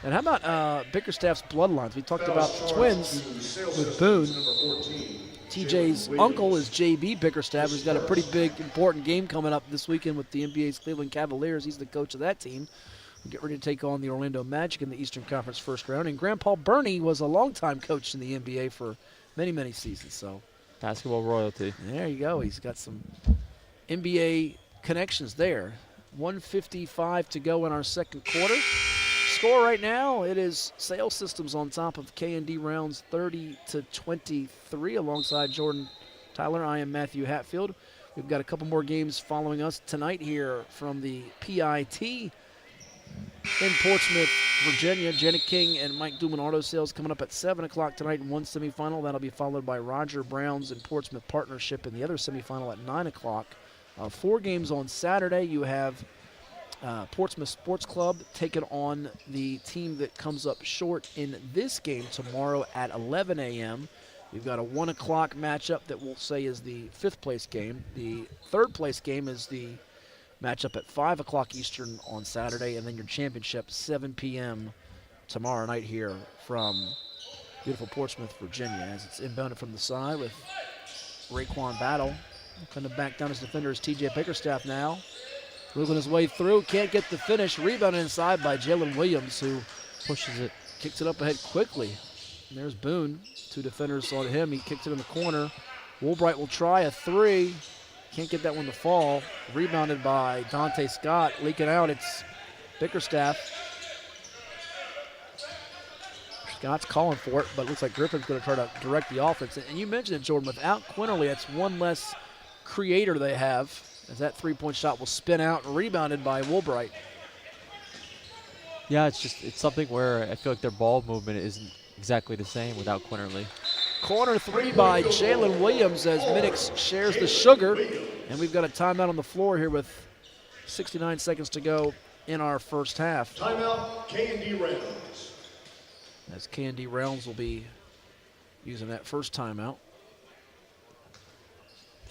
And how about Bickerstaff's bloodlines? We talked about the twins with Boone. TJ's uncle is JB Bickerstaff, who's got a pretty big, important game coming up this weekend with the NBA's Cleveland Cavaliers. He's the coach of that team. We'll get ready to take on the Orlando Magic in the Eastern Conference first round. And Grandpa Bernie was a longtime coach in the NBA for many, many seasons. So Basketball royalty. there you go. He's got some NBA connections there. 1:55 to go in our second quarter. Score right now, it is Sales Systems on top of K&D Rounds 30-23 alongside Jordan Tyler. I am Matthew Hatfield. We've got a couple more games following us tonight here from the PIT in Portsmouth, Virginia. Jenna King and Mike Duman Auto Sales coming up at 7 o'clock tonight in one semifinal. That'll be followed by Roger Brown's and Portsmouth Partnership in the other semifinal at 9 o'clock. 4 games on Saturday. You have Portsmouth Sports Club taking on the team that comes up short in this game tomorrow at 11 a.m. We've got a 1 o'clock matchup that we'll say is the 5th place game. The 3rd place game is the matchup at 5 o'clock Eastern on Saturday, and then your championship 7 p.m. tomorrow night here from beautiful Portsmouth, Virginia, as it's inbounded from the side with Raekwon Battle. Kind of back down his defender is TJ Bickerstaff now. Moving his way through, can't get the finish. Rebounded inside by Jalen Williams, who pushes it, kicks it up ahead quickly. And there's Boone. 2 defenders on him. He kicks it in the corner. Woolbright will try a 3. Can't get that one to fall. Rebounded by Dante Scott. Leaking out, it's Bickerstaff. Scott's calling for it, but it looks like Griffin's going to try to direct the offense. And you mentioned it, Jordan. Without Quinterly, that's one less creator they have, as that three-point shot will spin out and rebounded by Woolbright. Yeah, it's something where I feel like their ball movement isn't exactly the same without Quinterly. Corner 3 by Jalen Williams as Minix shares the sugar. And we've got a timeout on the floor here with 69 seconds to go in our first half. Timeout, K&D Rounds. As K&D Rounds will be using that first timeout.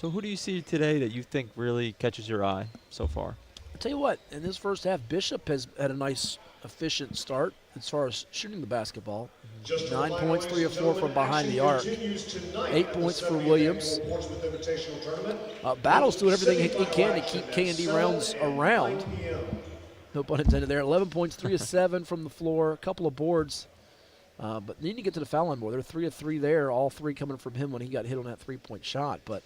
So who do you see today that you think really catches your eye so far? I'll tell you what, in this first half, Bishop has had a nice, efficient start as far as shooting the basketball. 9 points, 3 of 4 from behind the arc. 8 points for Williams. Battle's doing everything he can to keep K&D Rounds around. No pun intended there. 11 points, 3 of 7 from the floor, a couple of boards. But they need to get to the foul line more. They're 3 of 3 there, all 3 coming from him when he got hit on that three-point shot. But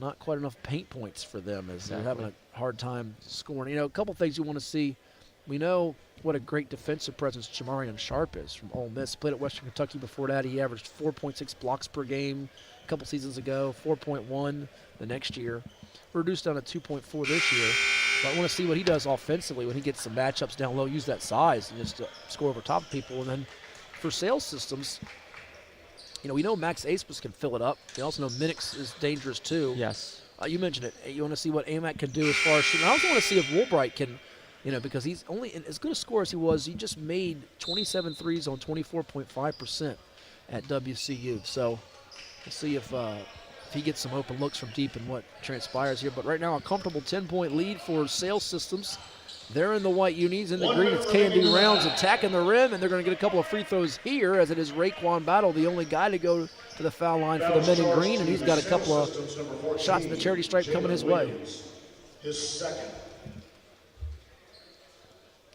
not quite enough paint points for them as they're having a hard time scoring. You know, a couple things you want to see. We know what a great defensive presence Jamarian Sharp is from Ole Miss. Played at Western Kentucky before that. He averaged 4.6 blocks per game a couple seasons ago, 4.1 the next year. Reduced down to 2.4 this year. But I want to see what he does offensively when he gets some matchups down low, use that size and just score over top of people. And then for Sales Systems, you know, we know Max Asmus can fill it up. We also know Minix is dangerous too. Yes. You mentioned it. You want to see what Amac can do as far as shooting. I also want to see if Woolbright can, you know, because he's only as good a scorer as he was. He just made 27 threes on 24.5% at WCU. So we'll see if he gets some open looks from deep and what transpires here. But right now, a comfortable 10-point lead for Sales Systems. They're in the white unis. In the green, it's K&D Rounds attacking the rim, and they're going to get a couple of free throws here, as it is Raekwon Battle, the only guy to go to the foul line for the men in green, and he's got a couple of shots in the charity stripe coming his way. His second.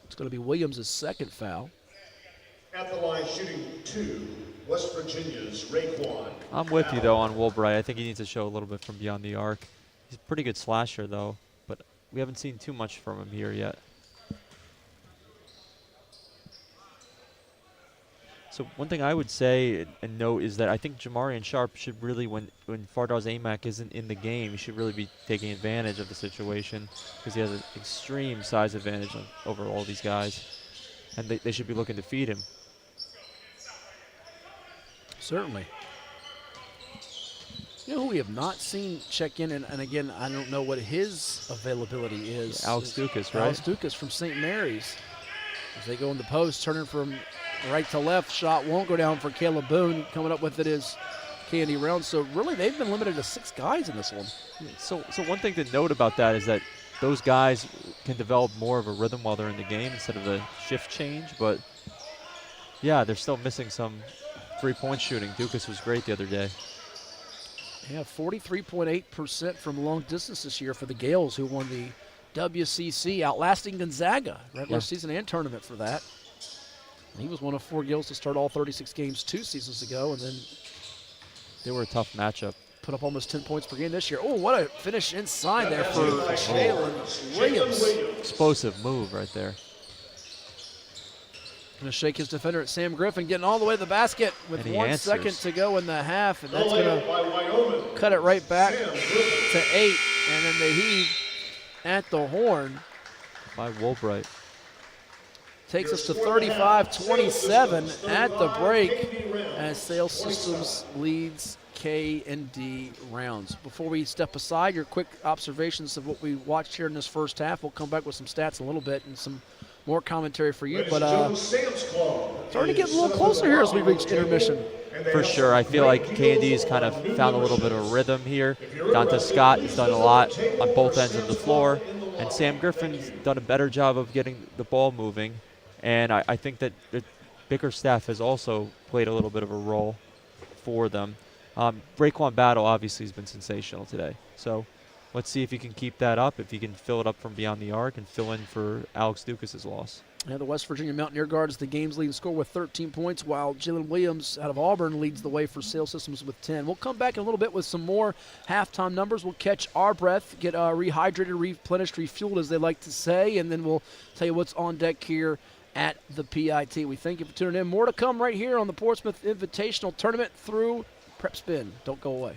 It's going to be Williams' second foul. At the line, shooting 2, West Virginia's Raekwon. I'm with you, though, on Woolbright. I think he needs to show a little bit from beyond the arc. He's a pretty good slasher, though, but we haven't seen too much from him here yet. So one thing I would say and note is that I think Jamarian Sharp should really, when Fardaws Aimaq isn't in the game, he should really be taking advantage of the situation because he has an extreme size advantage over all these guys, and they should be looking to feed him. Certainly. You know who we have not seen check in, and again, I don't know what his availability is. Alex Dukas, right? Alex Dukas from St. Mary's. As they go in the post, turning from right to left, shot won't go down for Caleb Boone. Coming up with it is Kennedy Rounds. So really, they've been limited to 6 guys in this one. So one thing to note about that is that those guys can develop more of a rhythm while they're in the game instead of a shift change. But yeah, they're still missing some 3-point shooting. Dukas was great the other day. Yeah, 43.8% from long distance this year for the Gales, who won the WCC, outlasting Gonzaga, regular season and tournament for that. And he was one of 4 Gales to start all 36 games 2 seasons ago, and then they were a tough matchup. Put up almost 10 points per game this year. Oh, what a finish inside there for Jalen Williams. Explosive move right there. Going to shake his defender at Sam Griffin, getting all the way to the basket with 1 second to go in the half, and that's going to cut it right back to 8, and then the heave at the horn by Woolbright. Takes us to 35-27 at the break as Sales Systems leads K&D Rounds. Before we step aside, your quick observations of what we watched here in this first half. We'll come back with some stats in a little bit and some more commentary for you. But starting to get a little closer here as we reach intermission. For sure. I feel like K&D's kind of found a little bit of a rhythm here. Donta Scott has done a lot on both ends of the floor. And Sam Griffin's done a better job of getting the ball moving. And I think that the Bickerstaff has also played a little bit of a role for them. Raekwon Battle obviously has been sensational today. So let's see if he can keep that up, if he can fill it up from beyond the arc and fill in for Alex Dukas' loss. Yeah, the West Virginia Mountaineer guard is the game's leading scorer with 13 points, while Jalen Williams out of Auburn leads the way for Sales Systems with 10. We'll come back in a little bit with some more halftime numbers. We'll catch our breath, get rehydrated, replenished, refueled, as they like to say, and then we'll tell you what's on deck here at the PIT. We thank you for tuning in. More to come right here on the Portsmouth Invitational Tournament through Prep Spin. Don't go away.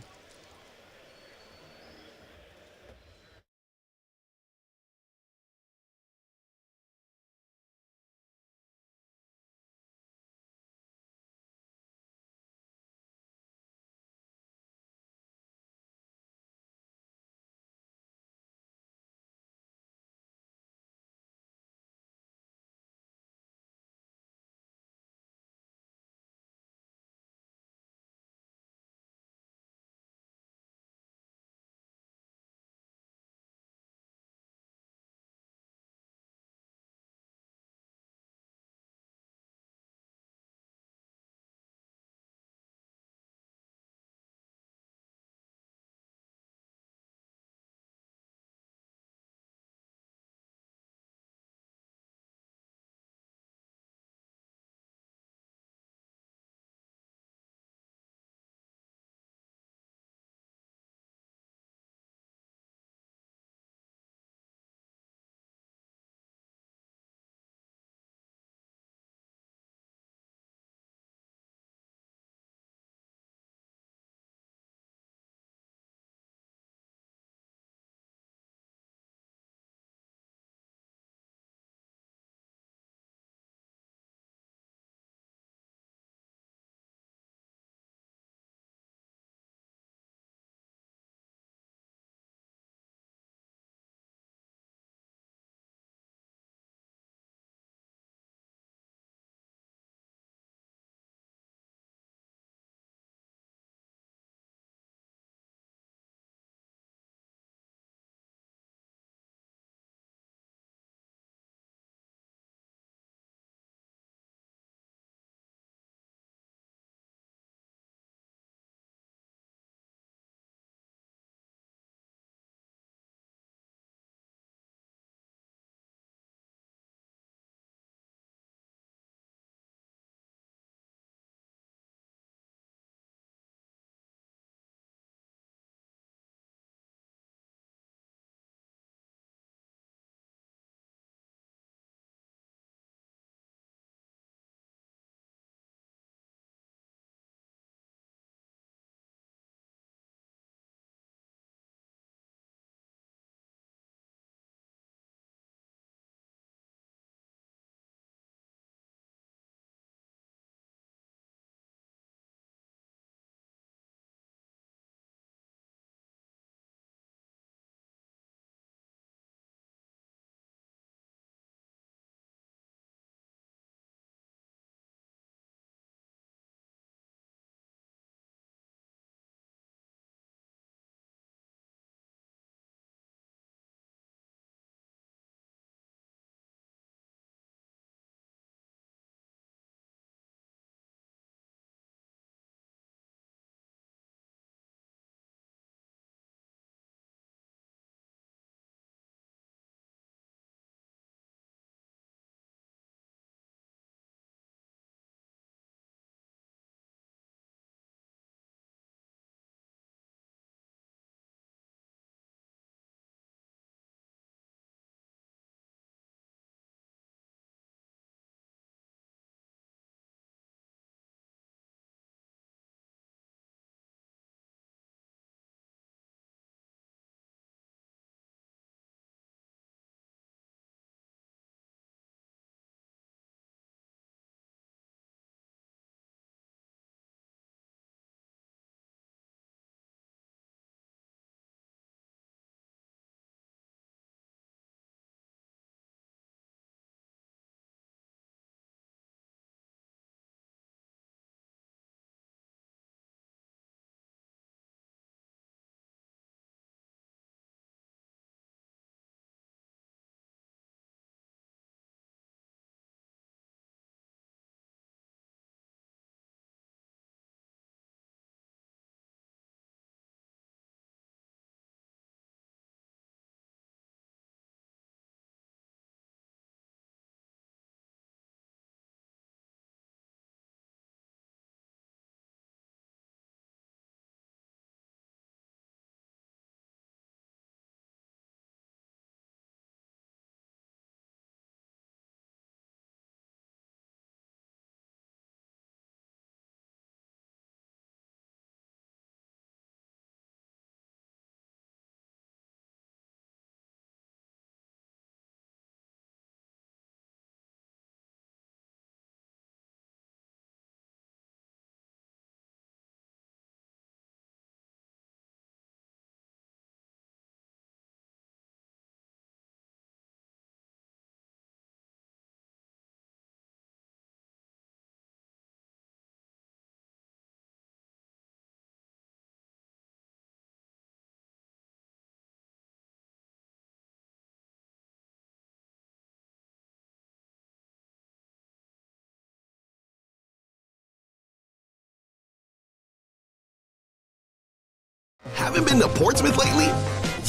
Haven't been to Portsmouth lately?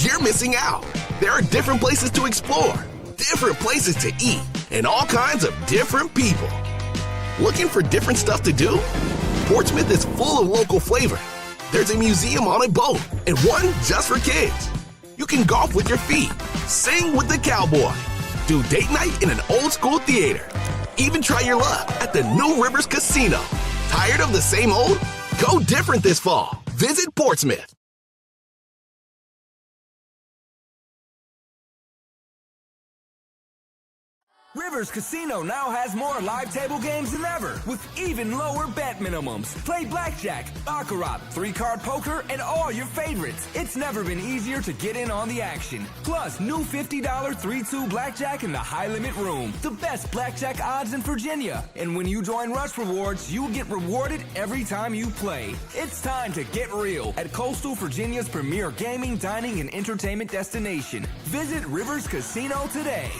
You're missing out. There are different places to explore, different places to eat, and all kinds of different people. Looking for different stuff to do? Portsmouth is full of local flavor. There's a museum on a boat and one just for kids. You can golf with your feet, sing with the cowboy, do date night in an old school theater, even try your luck at the New Rivers Casino. Tired of the same old? Go different this fall. Visit Portsmouth. Rivers Casino now has more live table games than ever, with even lower bet minimums. Play blackjack, baccarat, 3-card poker, and all your favorites. It's never been easier to get in on the action. Plus, new $50 3-2 blackjack in the high-limit room. The best blackjack odds in Virginia. And when you join Rush Rewards, you'll get rewarded every time you play. It's time to get real at Coastal Virginia's premier gaming, dining, and entertainment destination. Visit Rivers Casino today.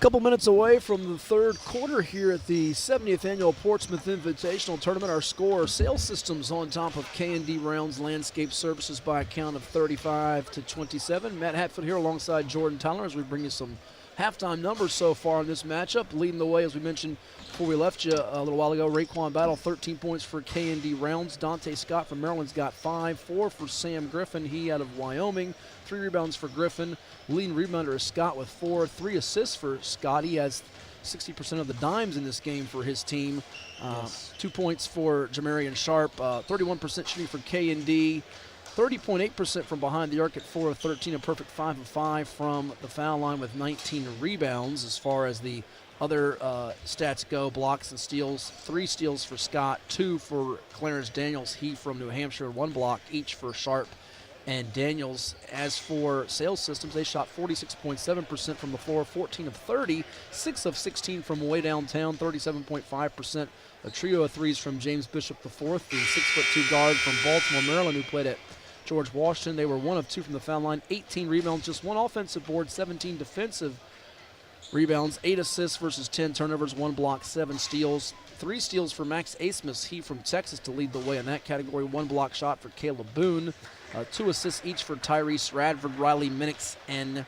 Couple minutes away from the third quarter here at the 70th Annual Portsmouth Invitational Tournament. Our score, Sales Systems on top of K&D Rounds Landscape Services by a count of 35-27. Matt Hatfield here alongside Jordan Tyler as we bring you some halftime numbers so far in this matchup. Leading the way, as we mentioned before we left you a little while ago, Raekwon Battle, 13 points for K&D Rounds. Dante Scott from Maryland's got 5, 4 for Sam Griffin, he out of Wyoming. 3 rebounds for Griffin. Leading rebounder is Scott with 4. 3 assists for Scott. He has 60% of the dimes in this game for his team. 2 points for Jamarian Sharp. 31% shooting for K&D. 30.8% from behind the arc at 4 of 13. A perfect 5 of 5 from the foul line with 19 rebounds. As far as the other stats go, blocks and steals. 3 steals for Scott. 2 for Clarence Daniels. He from New Hampshire. 1 block each for Sharp and Daniels. As for Sales Systems, they shot 46.7% from the floor, 14 of 30, 6 of 16 from way downtown, 37.5%. A trio of threes from James Bishop IV, the 6'2" guard from Baltimore, Maryland, who played at George Washington. They were 1 of 2 from the foul line, 18 rebounds, just 1 offensive board, 17 defensive Rebounds, 8 assists versus 10 turnovers, 1 block, 7 steals. 3 steals for Max Asmus, he from Texas, to lead the way in that category. 1 block shot for Caleb Boone. 2 assists each for Tyrese Radford, Riley Minix, and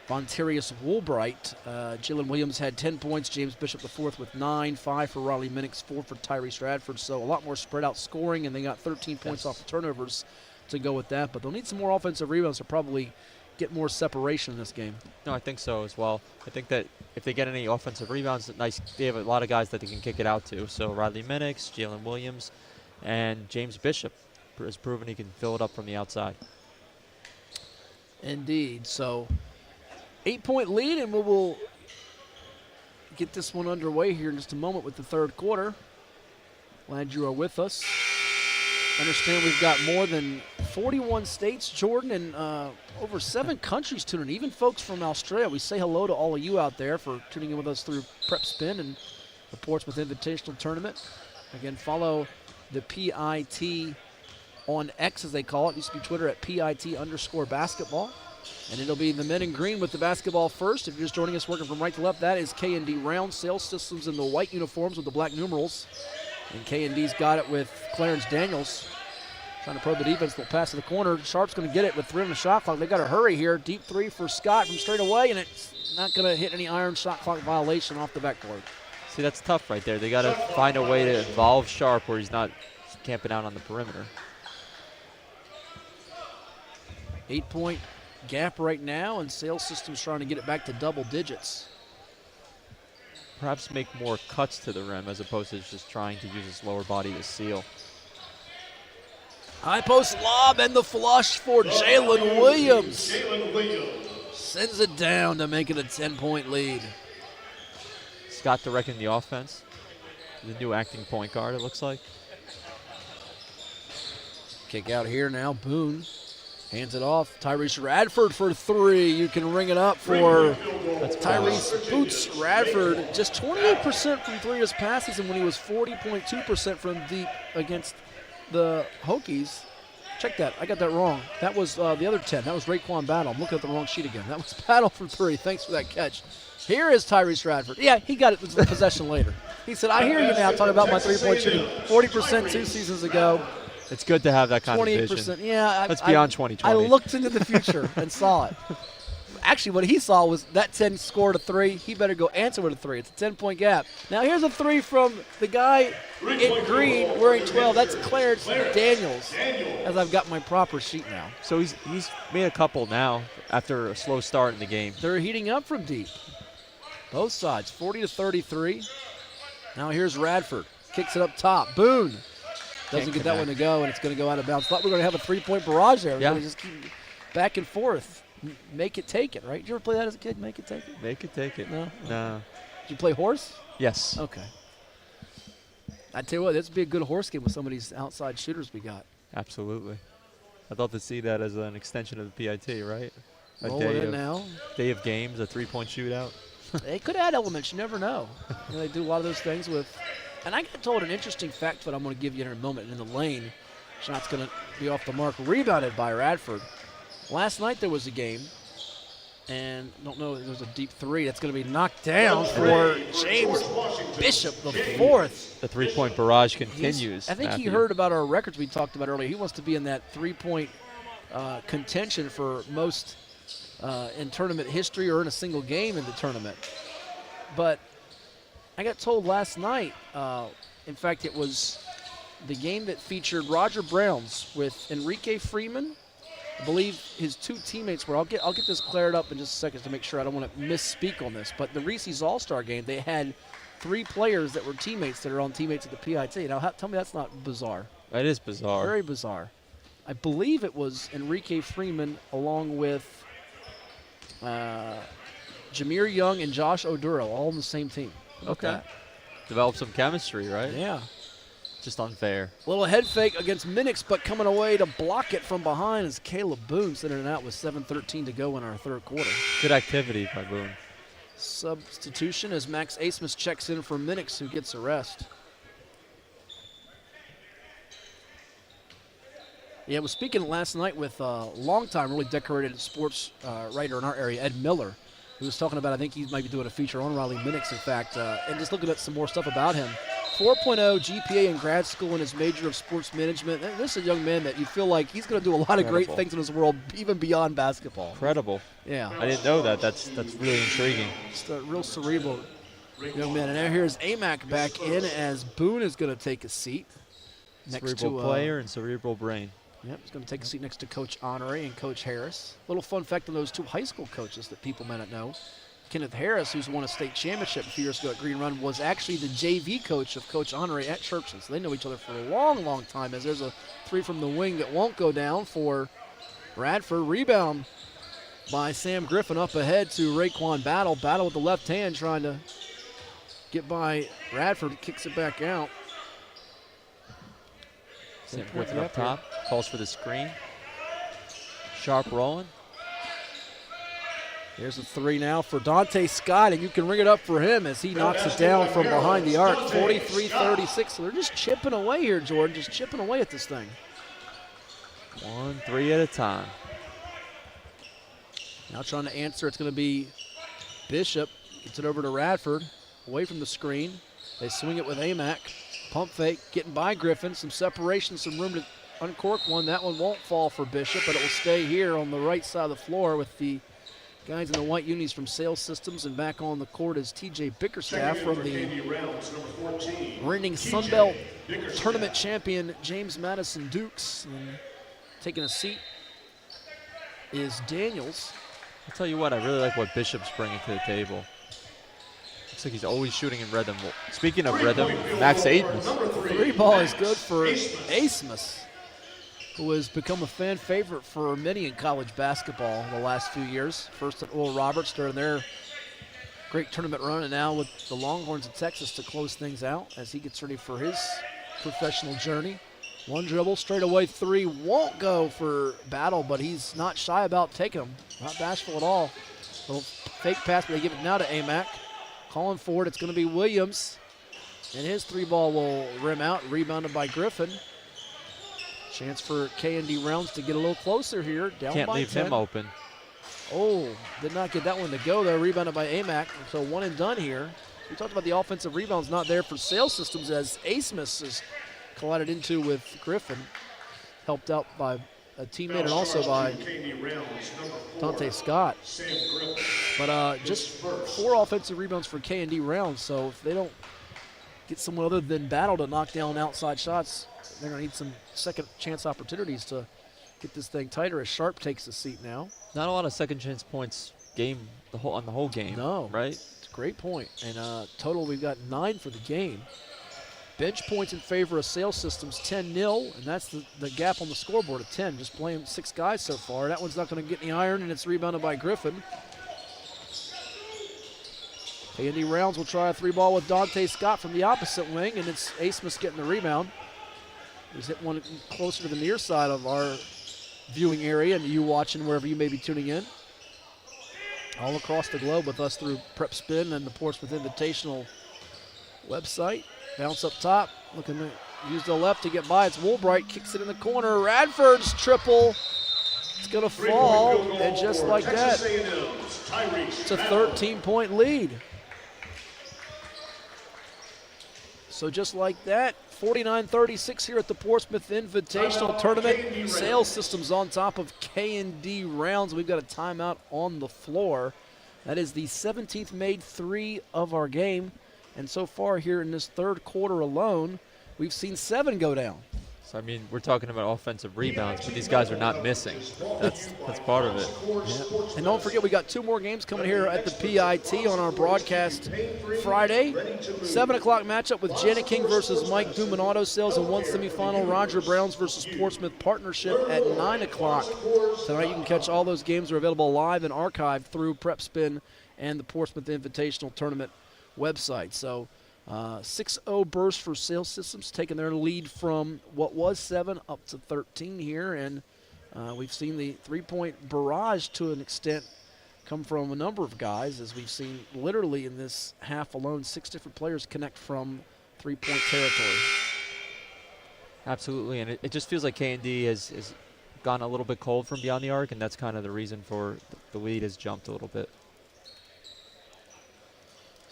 Vontarius Woolbright. Jalen Williams had 10 points. James Bishop the fourth with 9. 5 for Riley Minix, 4 for Tyrese Radford. So a lot more spread out scoring, and they got 13 points off the turnovers to go with that. But they'll need some more offensive rebounds to probably get more separation in this game. No, I think so as well. I think that if they get any offensive rebounds, nice. They have a lot of guys that they can kick it out to. So Riley Minix, Jalen Williams, and James Bishop has proven he can fill it up from the outside. Indeed. So 8-point lead, and we will get this one underway here in just a moment with the third quarter. Glad you are with us. Understand we've got more than 41 states, Jordan, and over 7 countries tuning in, even folks from Australia. We say hello to all of you out there for tuning in with us through Prep Spin and the Portsmouth Invitational Tournament. Again, follow the PIT on X, as they call it. It used to be Twitter at PIT_basketball. And it'll be the men in green with the basketball first. If you're just joining us working from right to left, that is K&D Round Sales Systems in the white uniforms with the black numerals. And K&D's got it with Clarence Daniels. Trying to probe the defense. They'll pass to the corner. Sharp's going to get it with 3 on the shot clock. They've got to hurry here. Deep 3 for Scott from straight away, and it's not going to hit any iron shot clock violation off the backboard. See, that's tough right there. They got to find a way to involve Sharp where he's not camping out on the perimeter. 8-point gap right now, and Sales Systems trying to get it back to double digits. Perhaps make more cuts to the rim as opposed to just trying to use his lower body to seal. High post lob and the flush for Jalen Williams. Jalen Williams. Sends it down to make it a 10-point lead. Scott directing the offense. The new acting point guard, it looks like. Kick out here now. Boone hands it off. Tyrese Radford for 3. You can ring it up for Tyrese Boots Radford. Just 28% from 3 this past season when he was 40.2% from deep against the Hokies. Check that. I got that wrong. That was the other 10. That was Raekwon Battle. I'm looking at the wrong sheet again. That was Battle for 3. Thanks for that catch. Here is Tyrese Radford. Yeah, he got it with possession later. He said, I hear you now talking about my three-point shooting. 40% 2 seasons ago. It's good to have that kind of 28%. vision. Yeah. That's beyond 2020. I looked into the future and saw it. Actually, what he saw was that 10 scored a 3. He better go answer with a 3. It's a 10-point gap. Now here's a 3 from the guy in green wearing 12. That's Clarence Daniels, as I've got my proper sheet now. So he's made a couple now after a slow start in the game. They're heating up from deep. Both sides, 40-33. Now here's Radford. Kicks it up top. Boone doesn't get that one to go, and it's going to go out of bounds. Thought we were going to have a 3-point barrage there. Yeah. We're just keep back and forth. Make it, take it, right? Did you ever play that as a kid, make it, take it? Make it, take it. No? No. Did you play horse? Yes. Okay. I tell you what, this would be a good horse game with some of these outside shooters we got. Absolutely. I'd love to see that as an extension of the PIT, right? Roll it in now. Day of games, a 3-point shootout. They could add elements. You never know. They do a lot of those things with. And I got told an interesting fact that I'm going to give you in a moment. In the lane, shot's going to be off the mark. Rebounded by Radford. Last night there was a game, and don't know, there was a deep 3 that's going to be knocked down for James Bishop, the fourth. The 3-point barrage continues. I think Matthew. he heard about our records we talked about earlier. He wants to be in that 3-point contention for most in tournament history or in a single game in the tournament. But I got told last night, in fact, it was the game that featured Roger Browns with Enrique Freeman. I believe his 2 teammates were. I'll get this cleared up in just a second to make sure I don't want to misspeak on this. But the Reese's All-Star game, they had 3 players that were teammates that are on teammates at the PIT. Now, tell me that's not bizarre. That is bizarre. Very bizarre. I believe it was Enrique Freeman along with Jameer Young and Josh Oduro, all on the same team. Okay. Develop some chemistry, right? Yeah. Just unfair. Little head fake against Minix, but coming away to block it from behind is Caleb Boone, sending it out with 7:13 to go in our third quarter. Good activity by Boone. Substitution as Max Asmus checks in for Minix, who gets a rest. Yeah, I was speaking last night with a longtime, really decorated sports writer in our area, Ed Miller. who was talking about, I think he might be doing a feature on Riley Minix, in fact, and just looking at some more stuff about him. 4.0 GPA in grad school in his major of sports management. And this is a young man that you feel like he's going to do a lot of great things in his world, even beyond basketball. Incredible. Yeah. I didn't know that. That's really intriguing. Just a real cerebral young man. And now here's Amac back in as Boone is going to take a seat next Cerebral to player and cerebral brain. Yep, he's going to take a seat next to Coach Honore and Coach Harris. Little fun fact on those two high school coaches that people may not know. Kenneth Harris, who's won a state championship a few years ago at Green Run, was actually the JV coach of Coach Honore at Churchill. So they know each other for a long, long time, as there's a three from the wing that won't go down for Radford. Rebound by Sam Griffin up ahead to Raekwon Battle. Battle with the left hand trying to get by Radford. Kicks it back out. Sam Griffin up top. Calls for the screen. Sharp rolling. Here's a three now for Dante Scott, and you can ring it up for him as he knocks it down from behind the arc. 43-36. So they're just chipping away here, Jordan, just chipping away at this thing. 1-3 at a time. Now trying to answer, it's going to be Bishop. Gets it over to Radford, away from the screen. They swing it with Amac. Pump fake, getting by Griffin. Some separation, some room to uncork one. That one won't fall for Bishop, but it will stay here on the right side of the floor with the guys in the white unis from Sales Systems, and back on the court is TJ Bickerstaff from the reigning Sunbelt Tournament champion James Madison Dukes. And taking a seat is Daniels. I'll tell you what, I really like what Bishop's bringing to the table. Looks like he's always shooting in rhythm. Speaking of rhythm, Max Aitmus. Three ball is good for Aismus, who has become a fan favorite for many in college basketball the last few years. First at Oral Roberts during their great tournament run, and now with the Longhorns of Texas to close things out as he gets ready for his professional journey. One dribble, straight away three, won't go for Battle, but he's not shy about taking them. Not bashful at all. Little fake pass, but they give it now to Amac. Calling for it, it's going to be Williams. And his three ball will rim out, rebounded by Griffin. Chance for K&D Rounds to get a little closer here. Down Can't by leave 10. him open. Oh, did not get that one to go there. Rebounded by Amac. So one and done here. We talked about the offensive rebounds not there for Sales Systems as Aismus is collided into with Griffin. Helped out by a teammate and also by Dante Scott. But just 4 offensive rebounds for K&D Rounds. So if they don't get someone other than Battle to knock down outside shots, they're going to need some second chance opportunities to get this thing tighter as Sharp takes a seat now. Not a lot of second chance points on the whole game. No. Right? It's a great point. And total, we've got 9 for the game. Bench points in favor of Sales Systems, 10-0, and that's the gap on the scoreboard at 10. Just playing 6 guys so far. That one's not going to get any iron, and it's rebounded by Griffin. K&D Rounds will try a 3-ball with Dante Scott from the opposite wing, and it's Aismus getting the rebound. He's hit one closer to the near side of our viewing area, and you watching wherever you may be tuning in. All across the globe with us through Prep Spin and the Portsmouth Invitational website. Bounce up top, looking to use the left to get by. It's Woolbright, kicks it in the corner. Radford's triple. It's going to fall, and just like that, it's a 13-point lead. So just like that, 49-36 here at the Portsmouth Invitational Tournament. Sales Systems on top of K&D Rounds. We've got a timeout on the floor. That is the 17th made 3 of our game. And so far here in this third quarter alone, we've seen 7 go down. So, I mean, we're talking about offensive rebounds, but these guys are not missing. That's part of it. Yeah. And don't forget, we got 2 more games coming here at the PIT on our broadcast Friday. 7 o'clock matchup with Janet King versus Mike Duman Auto Sales, and 1 semifinal, Roger Browns versus Portsmouth Partnership at 9 o'clock. Tonight you can catch all those games. Are available live and archived through Prep Spin and the Portsmouth Invitational Tournament website. So 6-0 burst for Sales Systems, taking their lead from what was 7 up to 13 here, and we've seen the three-point barrage to an extent come from a number of guys, as we've seen literally in this half alone 6 different players connect from three-point territory. Absolutely, and it just feels like K&D has gone a little bit cold from beyond the arc, and that's kind of the reason for the lead has jumped a little bit.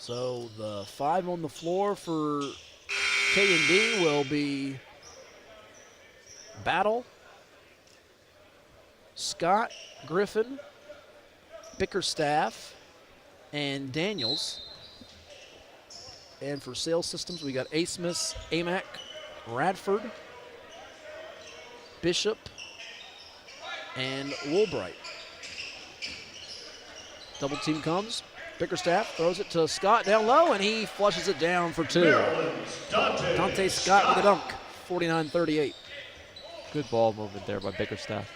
So the 5 on the floor for K&D will be Battle, Scott, Griffin, Bickerstaff, and Daniels. And for Sales Systems, we got Asmus, Amac, Radford, Bishop, and Woolbright. Double team comes. Bickerstaff throws it to Scott down low, and he flushes it down for 2. Dante Scott with a dunk, 49-38. Good ball movement there by Bickerstaff.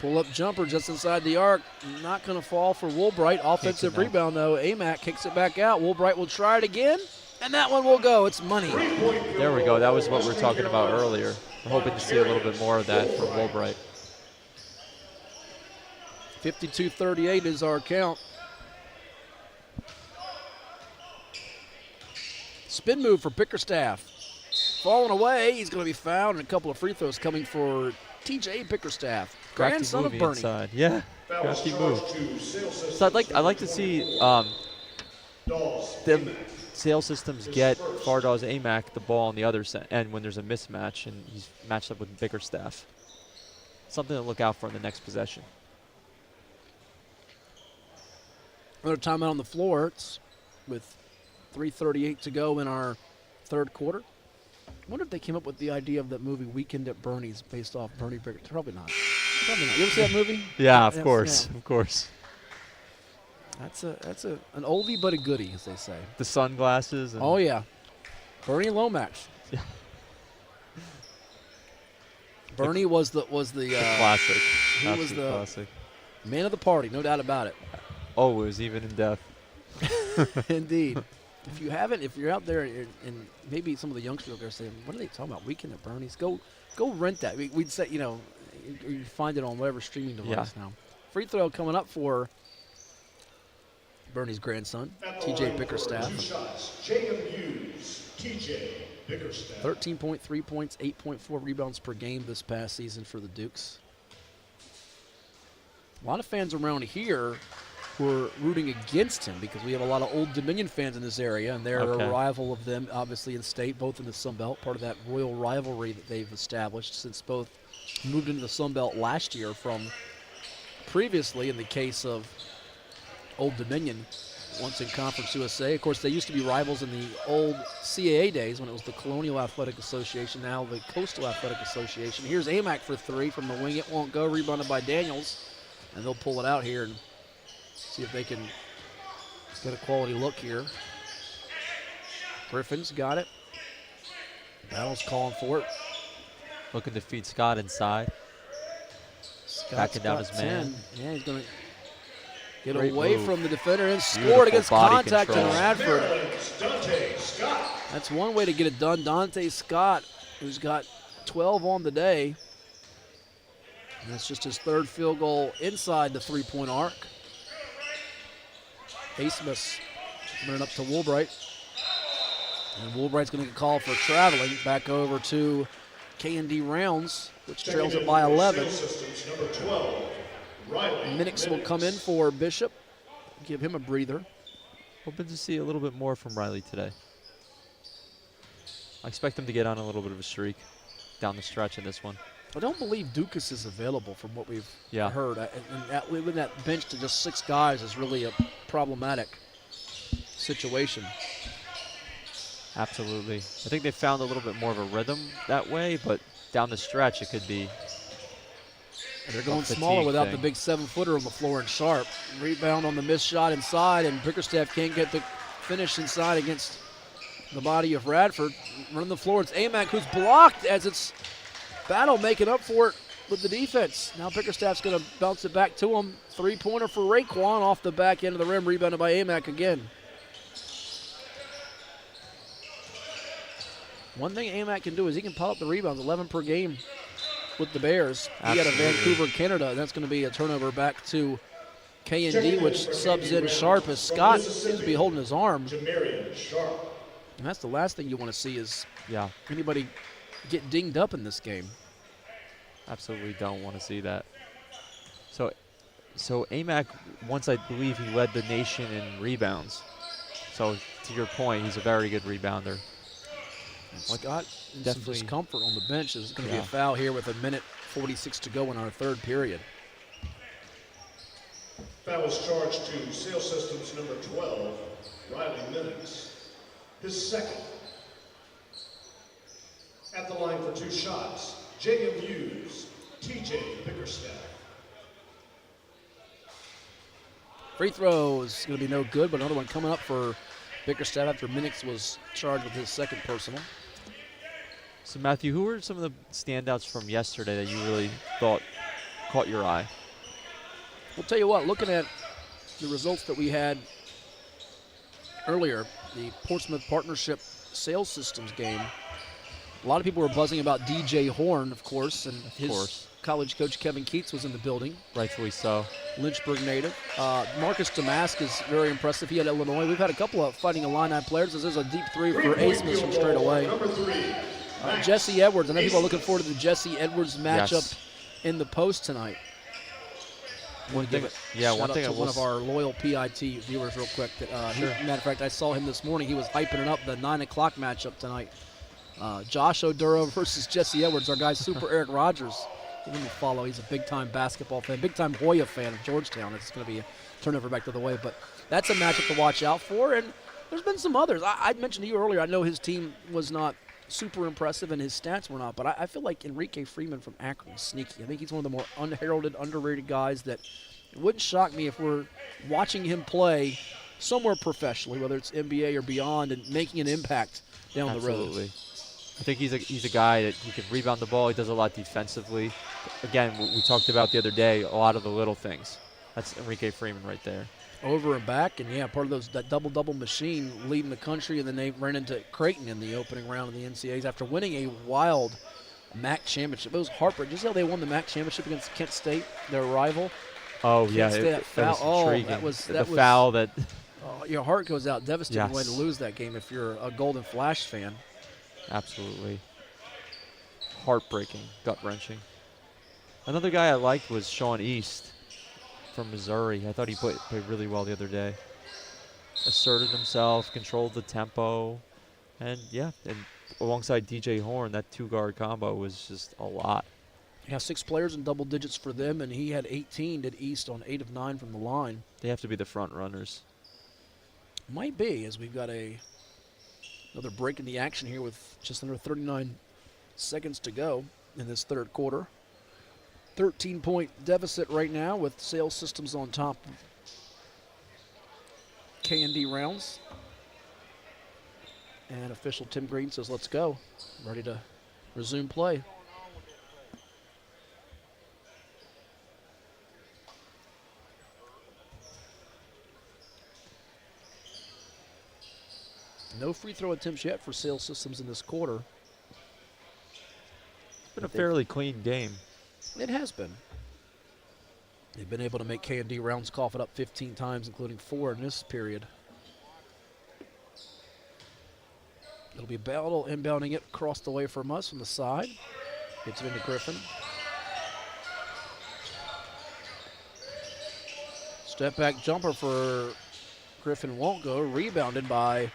Pull-up jumper just inside the arc. Not going to fall for Woolbright. Offensive rebound, though. Amac kicks it back out. Woolbright will try it again, and that one will go. It's money. There we go. That was what we were talking about earlier. We're hoping to see a little bit more of that from Woolbright. 52-38 is our count. Spin move for Bickerstaff. Falling away. He's going to be fouled, and a couple of free throws coming for TJ Bickerstaff, grandson of Bernie. Inside. Yeah, crafty move. So I'd like to see them Sales Systems get Fardaws Amac the ball on the other end when there's a mismatch and he's matched up with Bickerstaff. Something to look out for in the next possession. Another timeout on the floor. It's with 3:38 to go in our third quarter. I wonder if they came up with the idea of that movie Weekend at Bernie's based off Bernie Bickerstaff. Probably not. Probably not. You ever see that movie? Yeah, of course. Yeah. Of course. That's an oldie but a goodie, as they say. The sunglasses. And oh yeah, Bernie Lomax. Yeah. Bernie was the classic. He was the classic. Man of the party, no doubt about it. Oh, it was even in death. Indeed. If you're out there and maybe some of the youngsters out there saying, what are they talking about? Weekend at Bernie's? Go rent that. We'd say, you find it on whatever streaming device now. Free throw coming up for Bernie's grandson, TJ Bickerstaff. 13.3 points, 8.4 rebounds per game this past season for the Dukes. A lot of fans around here were rooting against him because we have a lot of Old Dominion fans in this area, and they're a rival of them, obviously, in state, both in the Sun Belt, part of that royal rivalry that they've established since both moved into the Sun Belt last year from previously, in the case of Old Dominion, once in Conference USA. Of course, they used to be rivals in the old CAA days when it was the Colonial Athletic Association, now the Coastal Athletic Association. Here's Amac for 3 from the wing. It won't go. Rebounded by Daniels, and they'll pull it out here and see if they can get a quality look here. Griffin's got it. Battle's calling for it. Looking to feed Scott inside. Backing down his man. Yeah, he's going to get away from the defender and score against contact in Radford. That's one way to get it done. Dante Scott, who's got 12 on the day. And that's just his third field goal inside the three-point arc. Asmus running up to Woolbright. And Woolbright's going to get called for traveling. Back over to K&D Rounds, which trails it by 11. Minix will come in for Bishop. Give him a breather. Hoping to see a little bit more from Riley today. I expect him to get on a little bit of a streak down the stretch in this one. I don't believe Dukas is available from what we've heard. And that bench to just 6 guys is really a problematic situation. Absolutely. I think they found a little bit more of a rhythm that way, but down the stretch it could be. They're going smaller without the big 7-footer on the floor and Sharp. Rebound on the missed shot inside, and Bickerstaff can't get the finish inside against the body of Radford. Running the floor, it's Amac who's blocked as it's Battle making up for it with the defense. Now Bickerstaff's going to bounce it back to him. 3-pointer for Raekwon off the back end of the rim, rebounded by Amac again. One thing Amac can do is he can pop up the rebounds, 11 per game with the Bears. He had a Vancouver, Canada, and that's going to be a turnover back to K&D, which subs in Sharp as Scott seems to be holding his arm. And that's the last thing you want to see is anybody get dinged up in this game. Absolutely don't want to see that. So Amac, once I believe he led the nation in rebounds. So to your point, he's a very good rebounder. Scott, in some definitely discomfort on the bench. There's going to be Yeah. a foul here with 1:46 to go in our third period. Foul is charged to Sales Systems number 12, Riley Minix. His second. At the line for 2 shots, JMU's TJ Bickerstaff. Free throw is going to be no good, but another one coming up for Bickerstaff after Minix was charged with his second personal. So Matthew, who were some of the standouts from yesterday that you really thought caught your eye? We'll tell you what, looking at the results that we had earlier, the Portsmouth Partnership Sales Systems game, a lot of people were buzzing about DJ Horn, of course, and his college coach Kevin Keats was in the building. Rightfully so. Lynchburg native. Marcus Damask is very impressive. He had Illinois. We've had a couple of Fighting Illini players. This is a deep three for Asmus from straight away. Number 3. Jesse Edwards. I know people are looking forward to the Jesse Edwards matchup in the post tonight. One thing, Shout one out thing to I one will of our loyal PIT viewers real quick. That, matter of fact, I saw him this morning. He was hyping it up, the 9 o'clock matchup tonight. Josh Oduro versus Jesse Edwards, our guy Super Eric Rogers. Give him a follow. He's a big-time basketball fan, big-time Hoya fan of Georgetown. It's going to be a turnover back the other way. But that's a matchup to watch out for. And there's been some others. I mentioned to you earlier, I know his team was not super impressive and his stats were not, but I feel like Enrique Freeman from Akron is sneaky. I think he's one of the more unheralded, underrated guys that it wouldn't shock me if we're watching him play somewhere professionally, whether it's NBA or beyond, and making an impact down the road. Absolutely. I think he's a guy that he can rebound the ball. He does a lot defensively. Again, we talked about the other day, a lot of the little things. That's Enrique Freeman right there. Over and back, and yeah, part of that double-double machine leading the country, and then they ran into Creighton in the opening round of the NCAAs after winning a wild MAC championship. It was heartbreaking. Just how they won the MAC championship against Kent State, their rival. Oh, Kent yeah, State, that was intriguing. that was the foul that your heart goes out devastating way to Yes. lose that game if you're a Golden Flash fan. absolutely heartbreaking, gut-wrenching. Another guy I liked was Sean East from Missouri. I thought he played really well the other day. Asserted himself, controlled the tempo, and alongside DJ Horn, that two-guard combo was just a lot. Yeah, 6 players in double digits for them, and he had 18 at East on 8 of 9 from the line. They have to be the front runners. Might be, as we've got another break in the action here with just under 39 seconds to go in this third quarter. 13-point deficit right now with Sales Systems on top. K&D rounds. And official Tim Green says, let's go. Ready to resume play. No free throw attempts yet for Sales Systems in this quarter. It's been a fairly clean game. It has been. They've been able to make K&D rounds cough it up 15 times, including 4 in this period. It'll be Battle inbounding it across the way from us from the side. Gets it into Griffin. Step back jumper for Griffin won't go. Rebounded by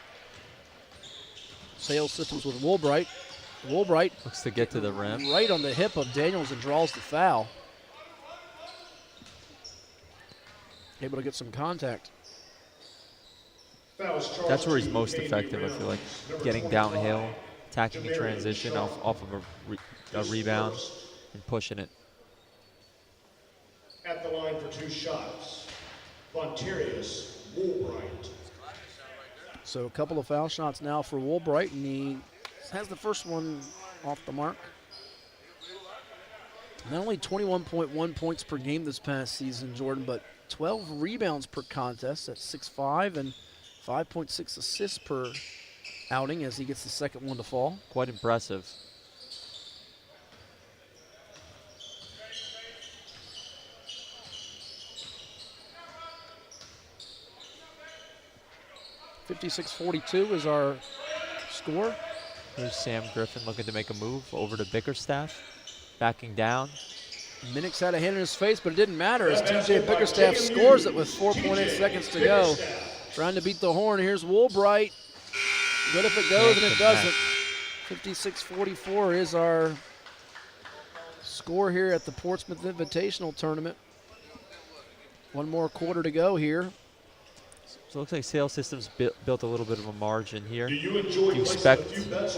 Sales Systems with Woolbright. Woolbright Looks to get to the rim. right on the hip of Daniels and draws the foul. Able to get some contact. Foul is charged That's where he's to most K&D effective, I feel like. rounds. Number Getting 25, downhill, attacking a Demarius transition Shaw. off of a rebound, First. and pushing it. At the line for 2 shots, Vonterius Woolbright. So a couple of foul shots now for Woolbright, and he has the first one off the mark. Not only 21.1 points per game this past season, Jordan, but 12 rebounds per contest at 6'5", and 5.6 assists per outing as he gets the second one to fall. Quite impressive. .56-42 is our score. Here's Sam Griffin looking to make a move over to Bickerstaff, backing down. Minix had a hand in his face, but it didn't matter as TJ Bickerstaff scores it with 4.8 seconds to go. Trying to beat the horn. Here's Woolbright. Good if it goes, and it doesn't. 56-44 is our score here at the Portsmouth Invitational Tournament. One more quarter to go here. So it looks like Sales Systems built a little bit of a margin here. Do you You expect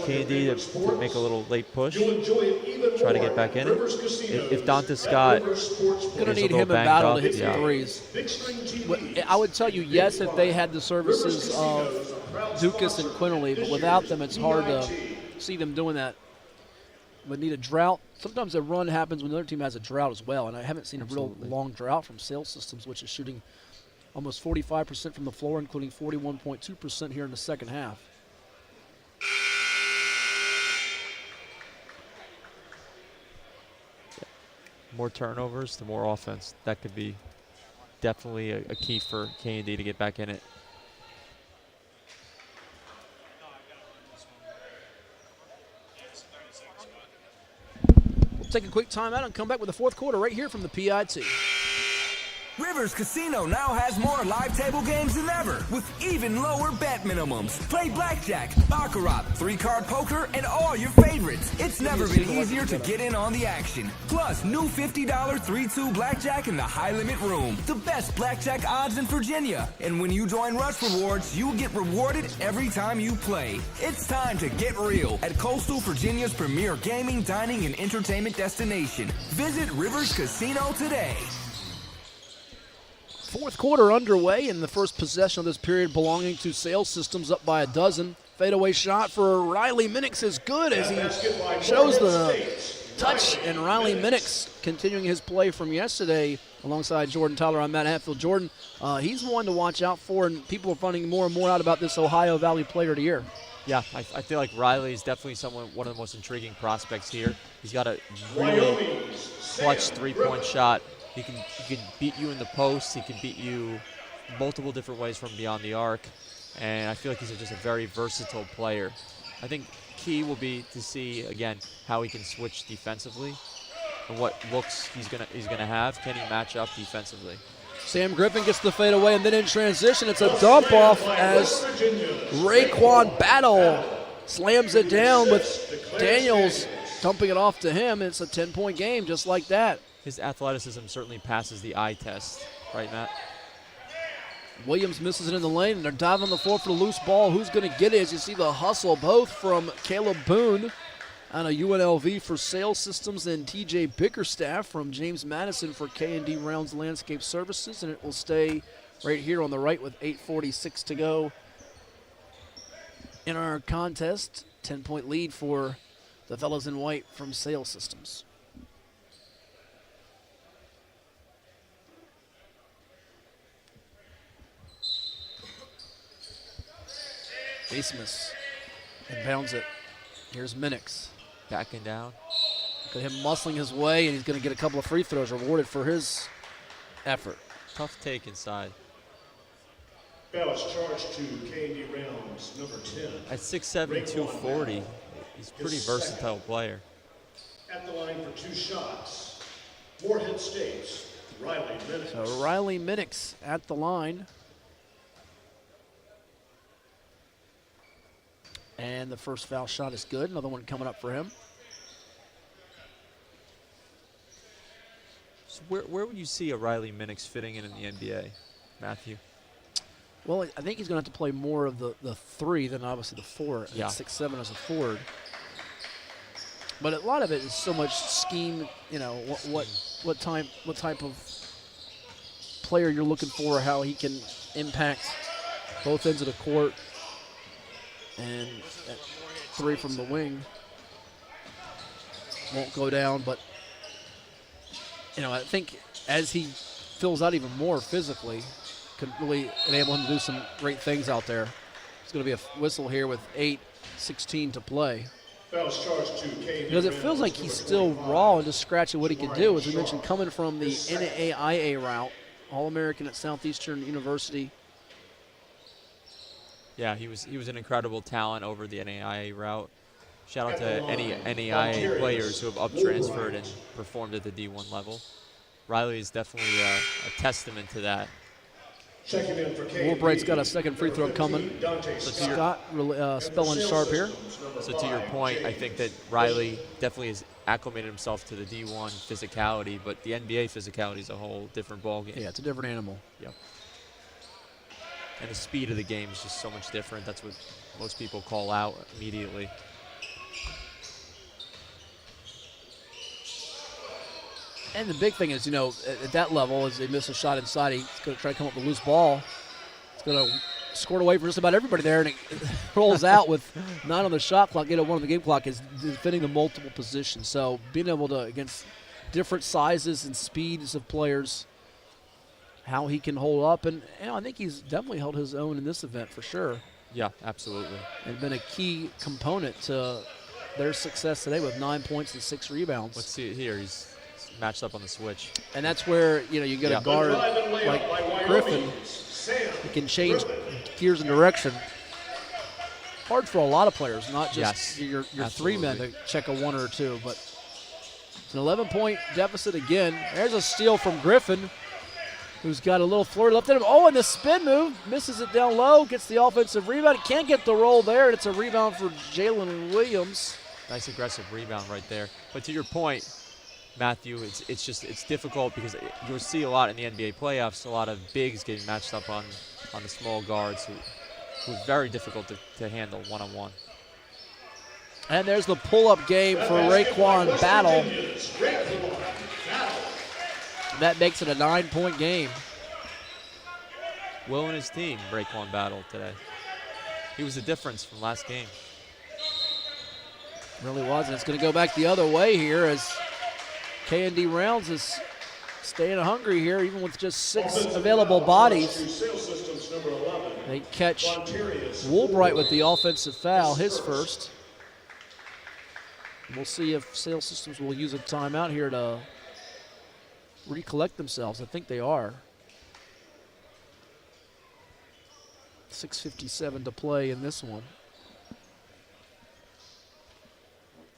K&D to make a little late push, try to get back in it. If Donta Scott Going to is a need little him in banged battle up, to hit some yeah. threes. I would tell you, yes, if they had the services of Dukas and Quinterly, but without them, it's hard to see them doing that. Would need a drought. Sometimes a run happens when the other team has a drought as well, and I haven't seen a real long drought from Sales Systems, which is shooting almost 45% from the floor, including 41.2% here in the second half. More turnovers, the more offense. That could be definitely a key for K&D to get back in it. We'll take a quick timeout and come back with the fourth quarter right here from the PIT. Rivers Casino now has more live table games than ever, with even lower bet minimums. Play blackjack, baccarat, 3-card poker, and all your favorites. It's never been easier to get in on the action. Plus, new $50 3-2 blackjack in the high-limit room. The best blackjack odds in Virginia. And when you join Rush Rewards, you get rewarded every time you play. It's time to get real at Coastal Virginia's premier gaming, dining, and entertainment destination. Visit Rivers Casino today. Fourth quarter underway, and the first possession of this period belonging to Sales Systems, up by a dozen. Fadeaway shot for Riley Minix is good as he shows the touch, and Riley Minix continuing his play from yesterday alongside Jordan Tyler. I'm Matt Hatfield. Jordan, he's one to watch out for, and people are finding more and more out about this Ohio Valley Player of the Year. Yeah, I feel like Riley is definitely one of the most intriguing prospects here. He's got a really clutch three-point shot. He can beat you in the post. He can beat you multiple different ways from beyond the arc. And I feel like he's just a very versatile player. I think key will be to see, again, how he can switch defensively and what looks he's gonna have. Can he match up defensively? Sam Griffin gets the fade away, and then in transition, it's a dump off as Raekwon Battle slams it down with Daniels dumping it off to him. It's a 10-point game just like that. His athleticism certainly passes the eye test, right, Matt? Williams misses it in the lane, and they're diving on the floor for the loose ball. Who's going to get it? As you see the hustle, both from Caleb Boone on a UNLV for Sales Systems and TJ Bickerstaff from James Madison for K&D Rounds Landscape Services, and it will stay right here on the right with 8:46 to go in our contest. 10-point lead for the fellas in white from Sales Systems. Asmus inbounds it. Here's Minix. Backing down. Look at him muscling his way, and he's going to get a couple of free throws rewarded for his effort. Tough take inside. Foul is charged to K&D Rounds, number 10. At 6'7", 240, he's a pretty versatile player. At the line for 2 shots, Morehead State's Riley Minix. So Riley Minix at the line. And the first foul shot is good. Another one coming up for him. So where would you see a Riley Minix fitting in the NBA, Matthew? Well, I think he's going to have to play more of the 3 than obviously the 4. Yeah. 6'7" as a forward. But a lot of it is so much scheme. You know what type of player you're looking for, how he can impact both ends of the court. And at 3 from the wing won't go down, but I think as he fills out even more physically, could really enable him to do some great things out there. It's going to be a whistle here with 8:16 to play. Because it feels like he's still raw and just scratching what he can do. As we mentioned, coming from the NAIA route, All-American at Southeastern University. Yeah, he was an incredible talent over the NAIA route. shout out to any NAIA players who have up transferred and performed at the D1 level. Riley is definitely a testament to that. Checking in for Woolbright's got a second free throw coming. Scott spelling sharp here. So to your point, I think that Riley definitely has acclimated himself to the D1 physicality, but the NBA physicality is a whole different ballgame. Yeah, it's a different animal. Yep. And the speed of the game is just so much different. That's what most people call out immediately. And the big thing is, at that level, as they miss a shot inside, he's going to try to come up with a loose ball. He's going to score it away from just about everybody there, and it rolls out with 9 on the shot clock, 1 on the game clock, is defending the multiple positions. So being able to, against different sizes and speeds of players, how he can hold up. And I think he's definitely held his own in this event for sure. Yeah, absolutely. And been a key component to their success today with 9 points and 6 rebounds. Let's see it here. He's matched up on the switch. And that's where, you get a guard like Griffin who can change gears and direction. Hard for a lot of players, not just your 3 men to check a 1 or a 2. But it's an 11-point deficit again. There's a steal from Griffin, who's got a little flurry left in him. Oh, and the spin move. Misses it down low, gets the offensive rebound. Can't get the roll there, and it's a rebound for Jalen Williams. Nice aggressive rebound right there. But to your point, Matthew, it's difficult because you'll see a lot in the NBA playoffs, a lot of bigs getting matched up on the small guards who are very difficult to handle one-on-one. And there's the pull-up game for Raekwon Battle. That makes it a 9-point game. Will and his team, Raekwon Battle today. He was the difference from last game. Really was, and it's going to go back the other way here as K&D Rounds is staying hungry here, even with just 6 available bodies. They catch Woolbright with the offensive foul, his first. We'll see if Sales Systems will use a timeout here to recollect themselves. I think they are. 6:57 to play in this one.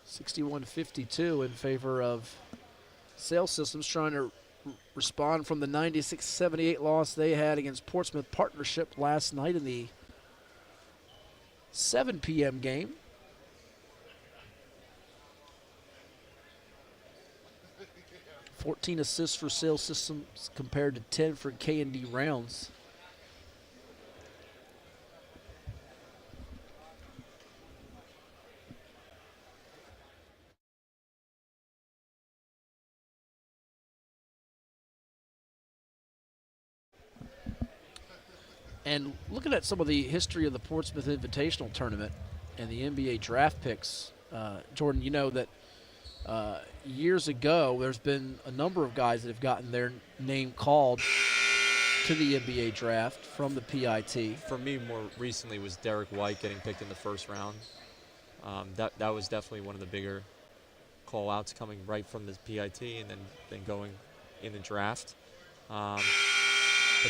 61-52 in favor of Sales Systems, trying to respond from the 96-78 loss they had against Portsmouth Partnership last night in the 7 p.m. game. $14 assists for Sales Systems compared to 10 for K&D Rounds. And looking at some of the history of the Portsmouth Invitational Tournament and the NBA draft picks, Jordan, you know that years ago there's been a number of guys that have gotten their name called to the NBA draft from the PIT. For me, more recently was Derek White getting picked in the first round. That was definitely one of the bigger call-outs coming right from the PIT and then going in the draft. But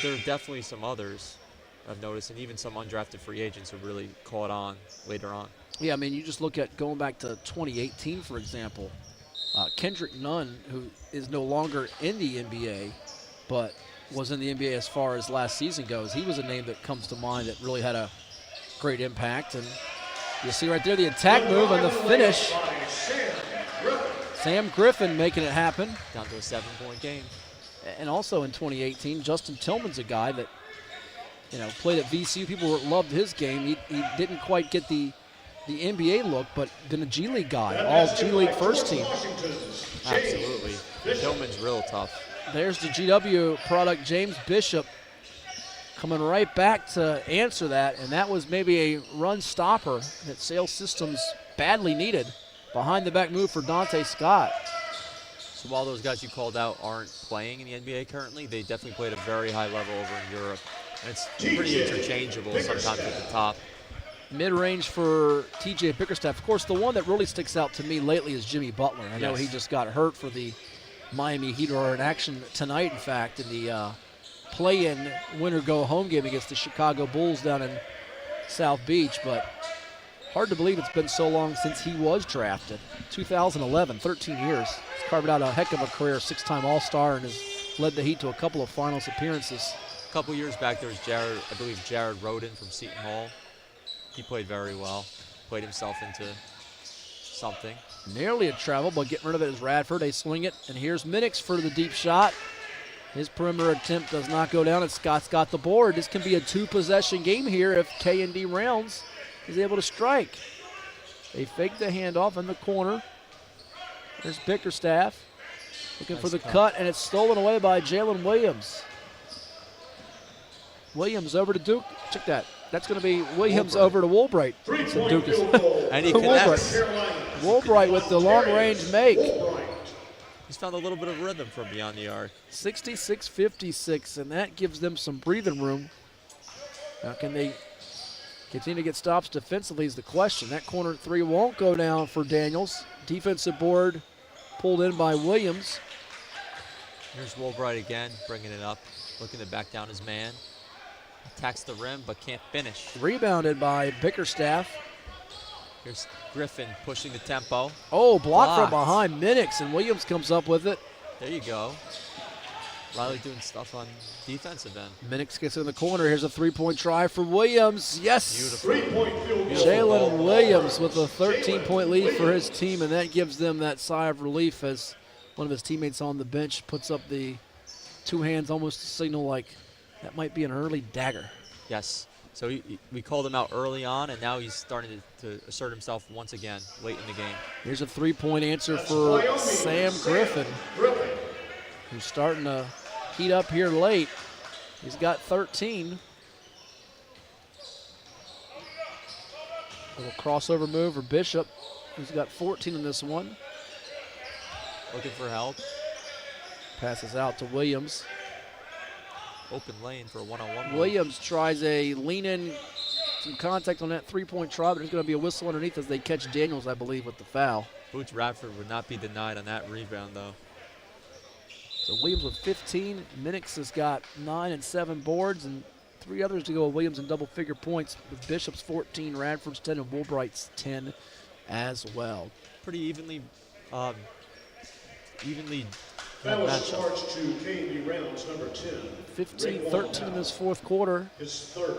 there are definitely some others I've noticed, and even some undrafted free agents who really caught on later on. Yeah, I mean, you just look at going back to 2018, for example. Kendrick Nunn, who is no longer in the NBA, but was in the NBA as far as last season goes, he was a name that comes to mind that really had a great impact. And you see right there the attack move and the finish. Sam Griffin making it happen. Down to a 7-point game. And also in 2018, Justin Tillman's a guy that, played at VCU. People loved his game. He didn't quite get the NBA look, but been a G League guy, all G League first team. Absolutely. Tillman's real tough. There's the GW product, James Bishop, coming right back to answer that, and that was maybe a run stopper that Sales Systems badly needed. Behind the back move for Dante Scott. So while those guys you called out aren't playing in the NBA currently, they definitely played at a very high level over in Europe. And it's pretty interchangeable sometimes at the top. Mid-range for TJ Bickerstaff. Of course, the one that really sticks out to me lately is Jimmy Butler. I know he just got hurt for the Miami Heat, or in action tonight, in fact, in the play-in winner-go-home game against the Chicago Bulls down in South Beach. But Hard to believe it's been so long since he was drafted. 2011, 13 years. He's carved out a heck of a career, 6-time All-Star, and has led the Heat to a couple of finals appearances. A couple years back, there was Jared Roden from Seton Hall. He played very well, played himself into something. Nearly a travel, but getting rid of it is Radford. They swing it, and here's Minix for the deep shot. His perimeter attempt does not go down, and Scott's got the board. This can be a 2-possession game here if K&D Rounds is able to strike. They fake the handoff in the corner. There's Bickerstaff looking for the cut, and it's stolen away by Jalen Williams. Williams over to Duke. Check that. That's going to be Williams over to Woolbright. So Duke is And he connects. Woolbright with the long-range make. He's found a little bit of rhythm from beyond the arc. 66-56, and that gives them some breathing room. Now, can they continue to get stops defensively is the question. That corner three won't go down for Daniels. Defensive board pulled in by Williams. Here's Woolbright again, bringing it up, looking to back down his man. Attacks the rim, but can't finish. Rebounded by Bickerstaff. Here's Griffin pushing the tempo. Oh, blocked from Blocked. behind Minix, and Williams comes up with it. There you go. Riley doing stuff on defensive end. Minix gets in the corner. Here's a three-point try for Williams. Yes! Beautiful. Three-point field goal. Jalen Williams with a 13-point lead for his team, and that gives them that sigh of relief as one of his teammates on the bench puts up the two hands almost to signal like that might be an early dagger. Yes. So we called him out early on, and now he's starting to assert himself once again late in the game. Here's a three-point answer for Sam Griffin, who's starting to heat up here late. He's got 13. Little crossover move for Bishop, who's got 14 in this one. Looking for help. Passes out to Williams. Open lane for a one-on-one. move. Williams tries a lean-in, some contact on that three-point try, but there's going to be a whistle underneath as they catch Daniels, I believe, with the foul. Boots Radford would not be denied on that rebound, though. So Williams with 15. Minix has got 9 and 7 boards, and 3 others to go with Williams in double-figure points, with Bishop's 14, Radford's 10, and Woolbright's 10 as well. Pretty evenly Foul matchup. charge to K&D Rounds, number 10. 15-13 in this fourth quarter. His third.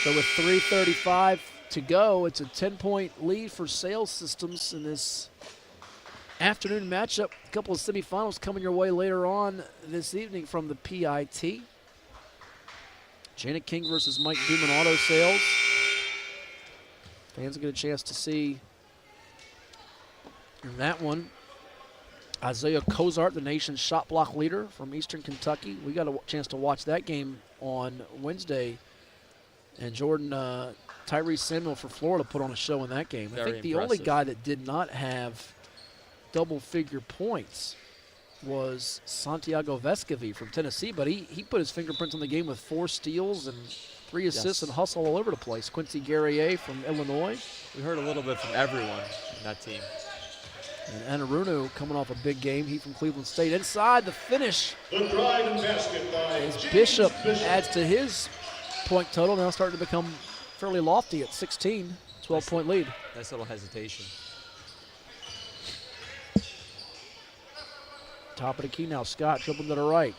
So with 3:35 to go, it's a 10-point lead for Sales Systems in this afternoon matchup. A couple of semifinals coming your way later on this evening from the PIT. Janet King versus Mike Duman Auto Sales. Fans get a chance to see in that one Isaiah Cozart, the nation's shot block leader from Eastern Kentucky. We got a chance to watch that game on Wednesday. And Jordan Tyrese Samuel for Florida put on a show in that game. I Very think the only impressive. guy that did not have double-figure points was Santiago Vescovi from Tennessee, but he put his fingerprints on the game with 4 steals and 3 assists Yes. and hustle all over the place. Quincy Guerrier from Illinois. We heard a little bit from everyone in that team. And Anarunu coming off a big game. He from Cleveland State. Inside the finish The drive and basket by as James Bishop adds to his point total, now starting to become fairly lofty at 16, 12-point lead. Nice little hesitation. Top of the key now, Scott dribbling to the right.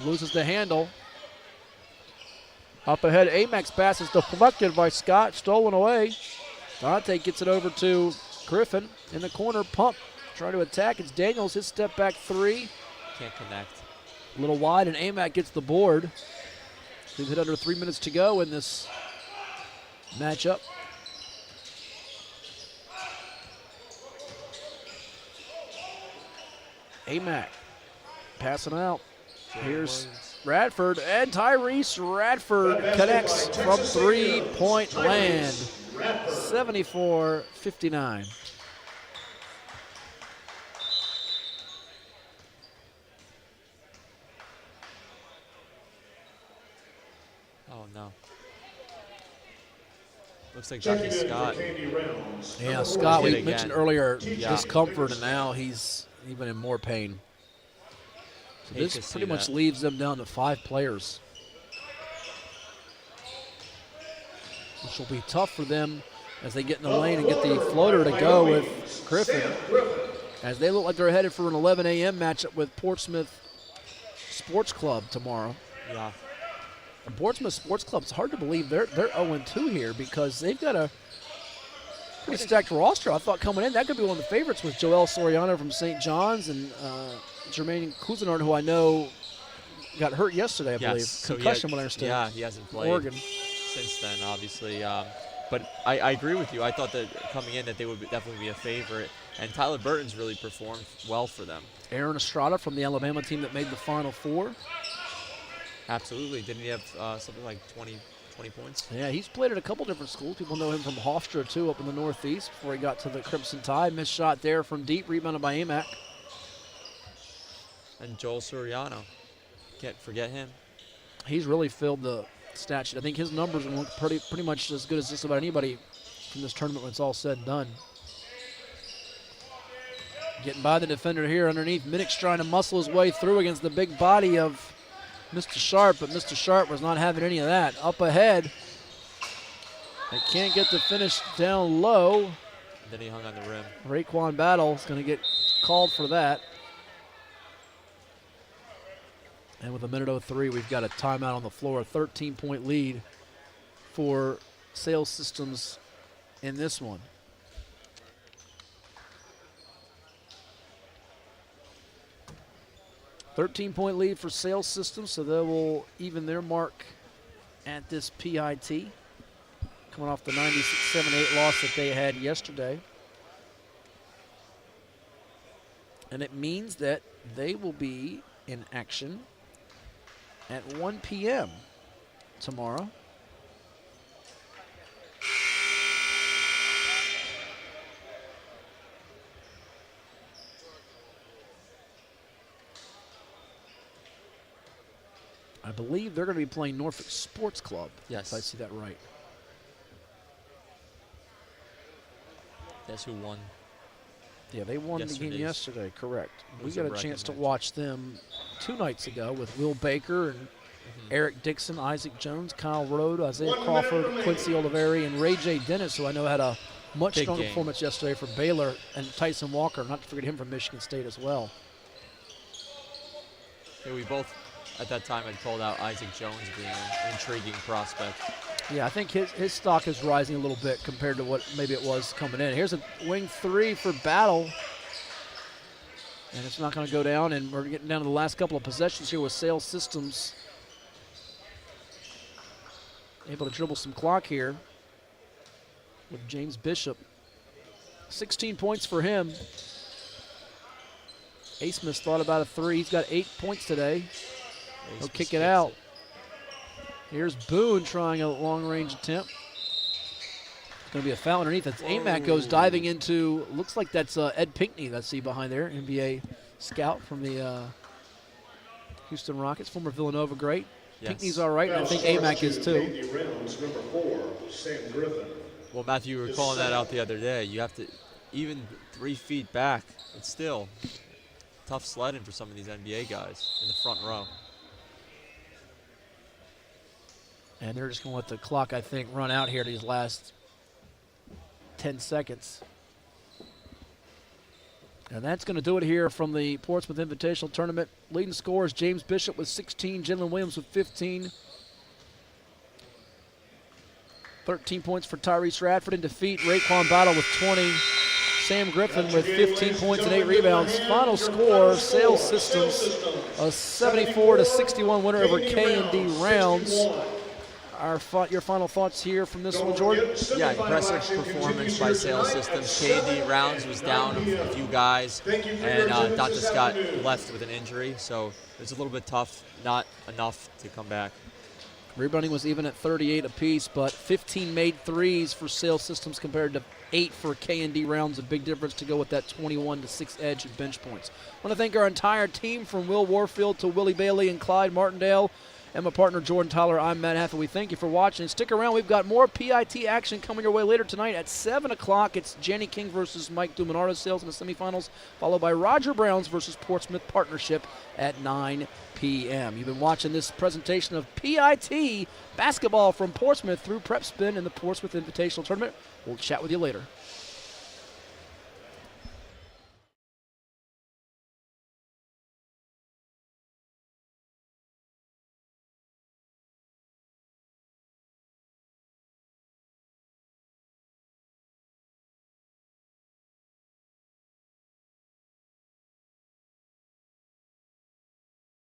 Loses the handle. Up ahead, Amex pass is deflected by Scott, stolen away. Dante gets it over to Griffin in the corner, pump, trying to attack. It's Daniels, his step back 3. Can't connect. A little wide, and Amac gets the board. We've hit under 3 minutes to go in this matchup. Amac passing out. Here's Radford, and Tyrese Radford connects from three-point land. 74-59. Oh, no. Looks like Checking Dr. in for Scott. K&D Rounds. Yeah, number Scott, we 14. mentioned again. earlier Yeah. discomfort, and now he's even in more pain. So Hate this to see pretty much that. leaves them down to 5 players. which will be tough for them as they get in the lane and get the floater to go with Griffin, as they look like they're headed for an 11 a.m. matchup with Portsmouth Sports Club tomorrow. Yeah. And Portsmouth Sports Club, it's hard to believe they're 0-2 here because they've got a pretty stacked roster. I thought coming in, that could be one of the favorites with Joel Soriano from St. John's and Jermaine Cousinard, who I know got hurt yesterday, I believe. So Concussion, what I understand. Yeah, he hasn't played Oregon. since then, obviously. But I agree with you. I thought that coming in that they would definitely be a favorite. And Tyler Burton's really performed well for them. Aaron Estrada from the Alabama team that made the Final Four. Absolutely. Didn't he have something like 20 points? Yeah, he's played at a couple different schools. People know him from Hofstra, too, up in the Northeast before he got to the Crimson Tide. Missed shot there from deep, rebounded by Amac. And Joel Soriano. Can't forget him. He's really filled the stat sheet. I think his numbers will look pretty much as good as just about anybody from this tournament when it's all said and done. Getting by the defender here underneath. Minnick's trying to muscle his way through against the big body of Mr. Sharp, but Mr. Sharp was not having any of that. Up ahead. They can't get the finish down low. And then he hung on the rim. Raekwon Battle is going to get called for that. And with 1:03, we've got a timeout on the floor. A 13-point lead for Sales Systems in this one. .13 lead for Sales Systems, so they will even their mark at this PIT, coming off the 96-78 loss that they had yesterday. And it means that they will be in action at 1 p.m. tomorrow. I believe they're going to be playing Norfolk Sports Club. Yes. If I see that right. That's who won. Yeah, they won the game yesterday, correct. We was got a a chance to record match. watch them 2 nights ago with Will Baker and Eric Dixon, Isaac Jones, Kyle Rode, Isaiah Crawford, Quincy Oliveri, and Ray J. Dennis, who I know had a much Big stronger game. performance yesterday for Baylor, and Tyson Walker, not to forget him from Michigan State as well. Yeah, we both at that time had called out Isaac Jones being an intriguing prospect. Yeah, I think his stock is rising a little bit compared to what maybe it was coming in. Here's a wing 3 for Battle. And it's not going to go down, and we're getting down to the last couple of possessions here with Sales Systems. Able to dribble some clock here with James Bishop. 16 points for him. Asmus thought about a 3. He's got 8 points today. He'll kick it out. Here's Boone trying a long-range attempt. It's going to be a foul underneath. That's Amac goes diving into, looks like that's Ed Pinckney that's see behind there, NBA scout from the Houston Rockets, former Villanova great. Yes. Pinckney's all right, and I think Amac is too. Katie Reynolds, number 4, Sam Griffin. Well, Matthew, you were calling that out the other day. You have to, even 3 feet back, it's still tough sledding for some of these NBA guys in the front row. And they're just going to let the clock, I think, run out here these last 10 seconds. And that's going to do it here from the Portsmouth Invitational Tournament. Leading scorers, James Bishop with 16, Jalen Williams with 15. 13 points for Tyrese Radford in defeat. Raekwon Battle with 20. Sam Griffin with 15 points and 8 rebounds. Final score, Sales Systems, a 74-61 winner over K&D Rounds. Your final thoughts here from this one, Jordan? Yeah, impressive performance by Sales Systems. K&D Rounds was down a few guys, and Dante Scott left with an injury, so it was a little bit tough, not enough to come back. Rebounding was even at 38 apiece, but 15 made threes for Sales Systems compared to 8 for K&D Rounds. A big difference to go with that 21-6 edge at bench points. I want to thank our entire team from Will Warfield to Willie Bailey and Clyde Martindale and my partner Jordan Tyler, I'm Matt Haffey. We thank you for watching. Stick around. We've got more PIT action coming your way later tonight at 7 o'clock. It's Jenny King versus Mike Dumanardo Sales in the semifinals, followed by Roger Browns versus Portsmouth Partnership at 9 p.m. You've been watching this presentation of PIT basketball from Portsmouth through Prep Spin and the Portsmouth Invitational Tournament. We'll chat with you later.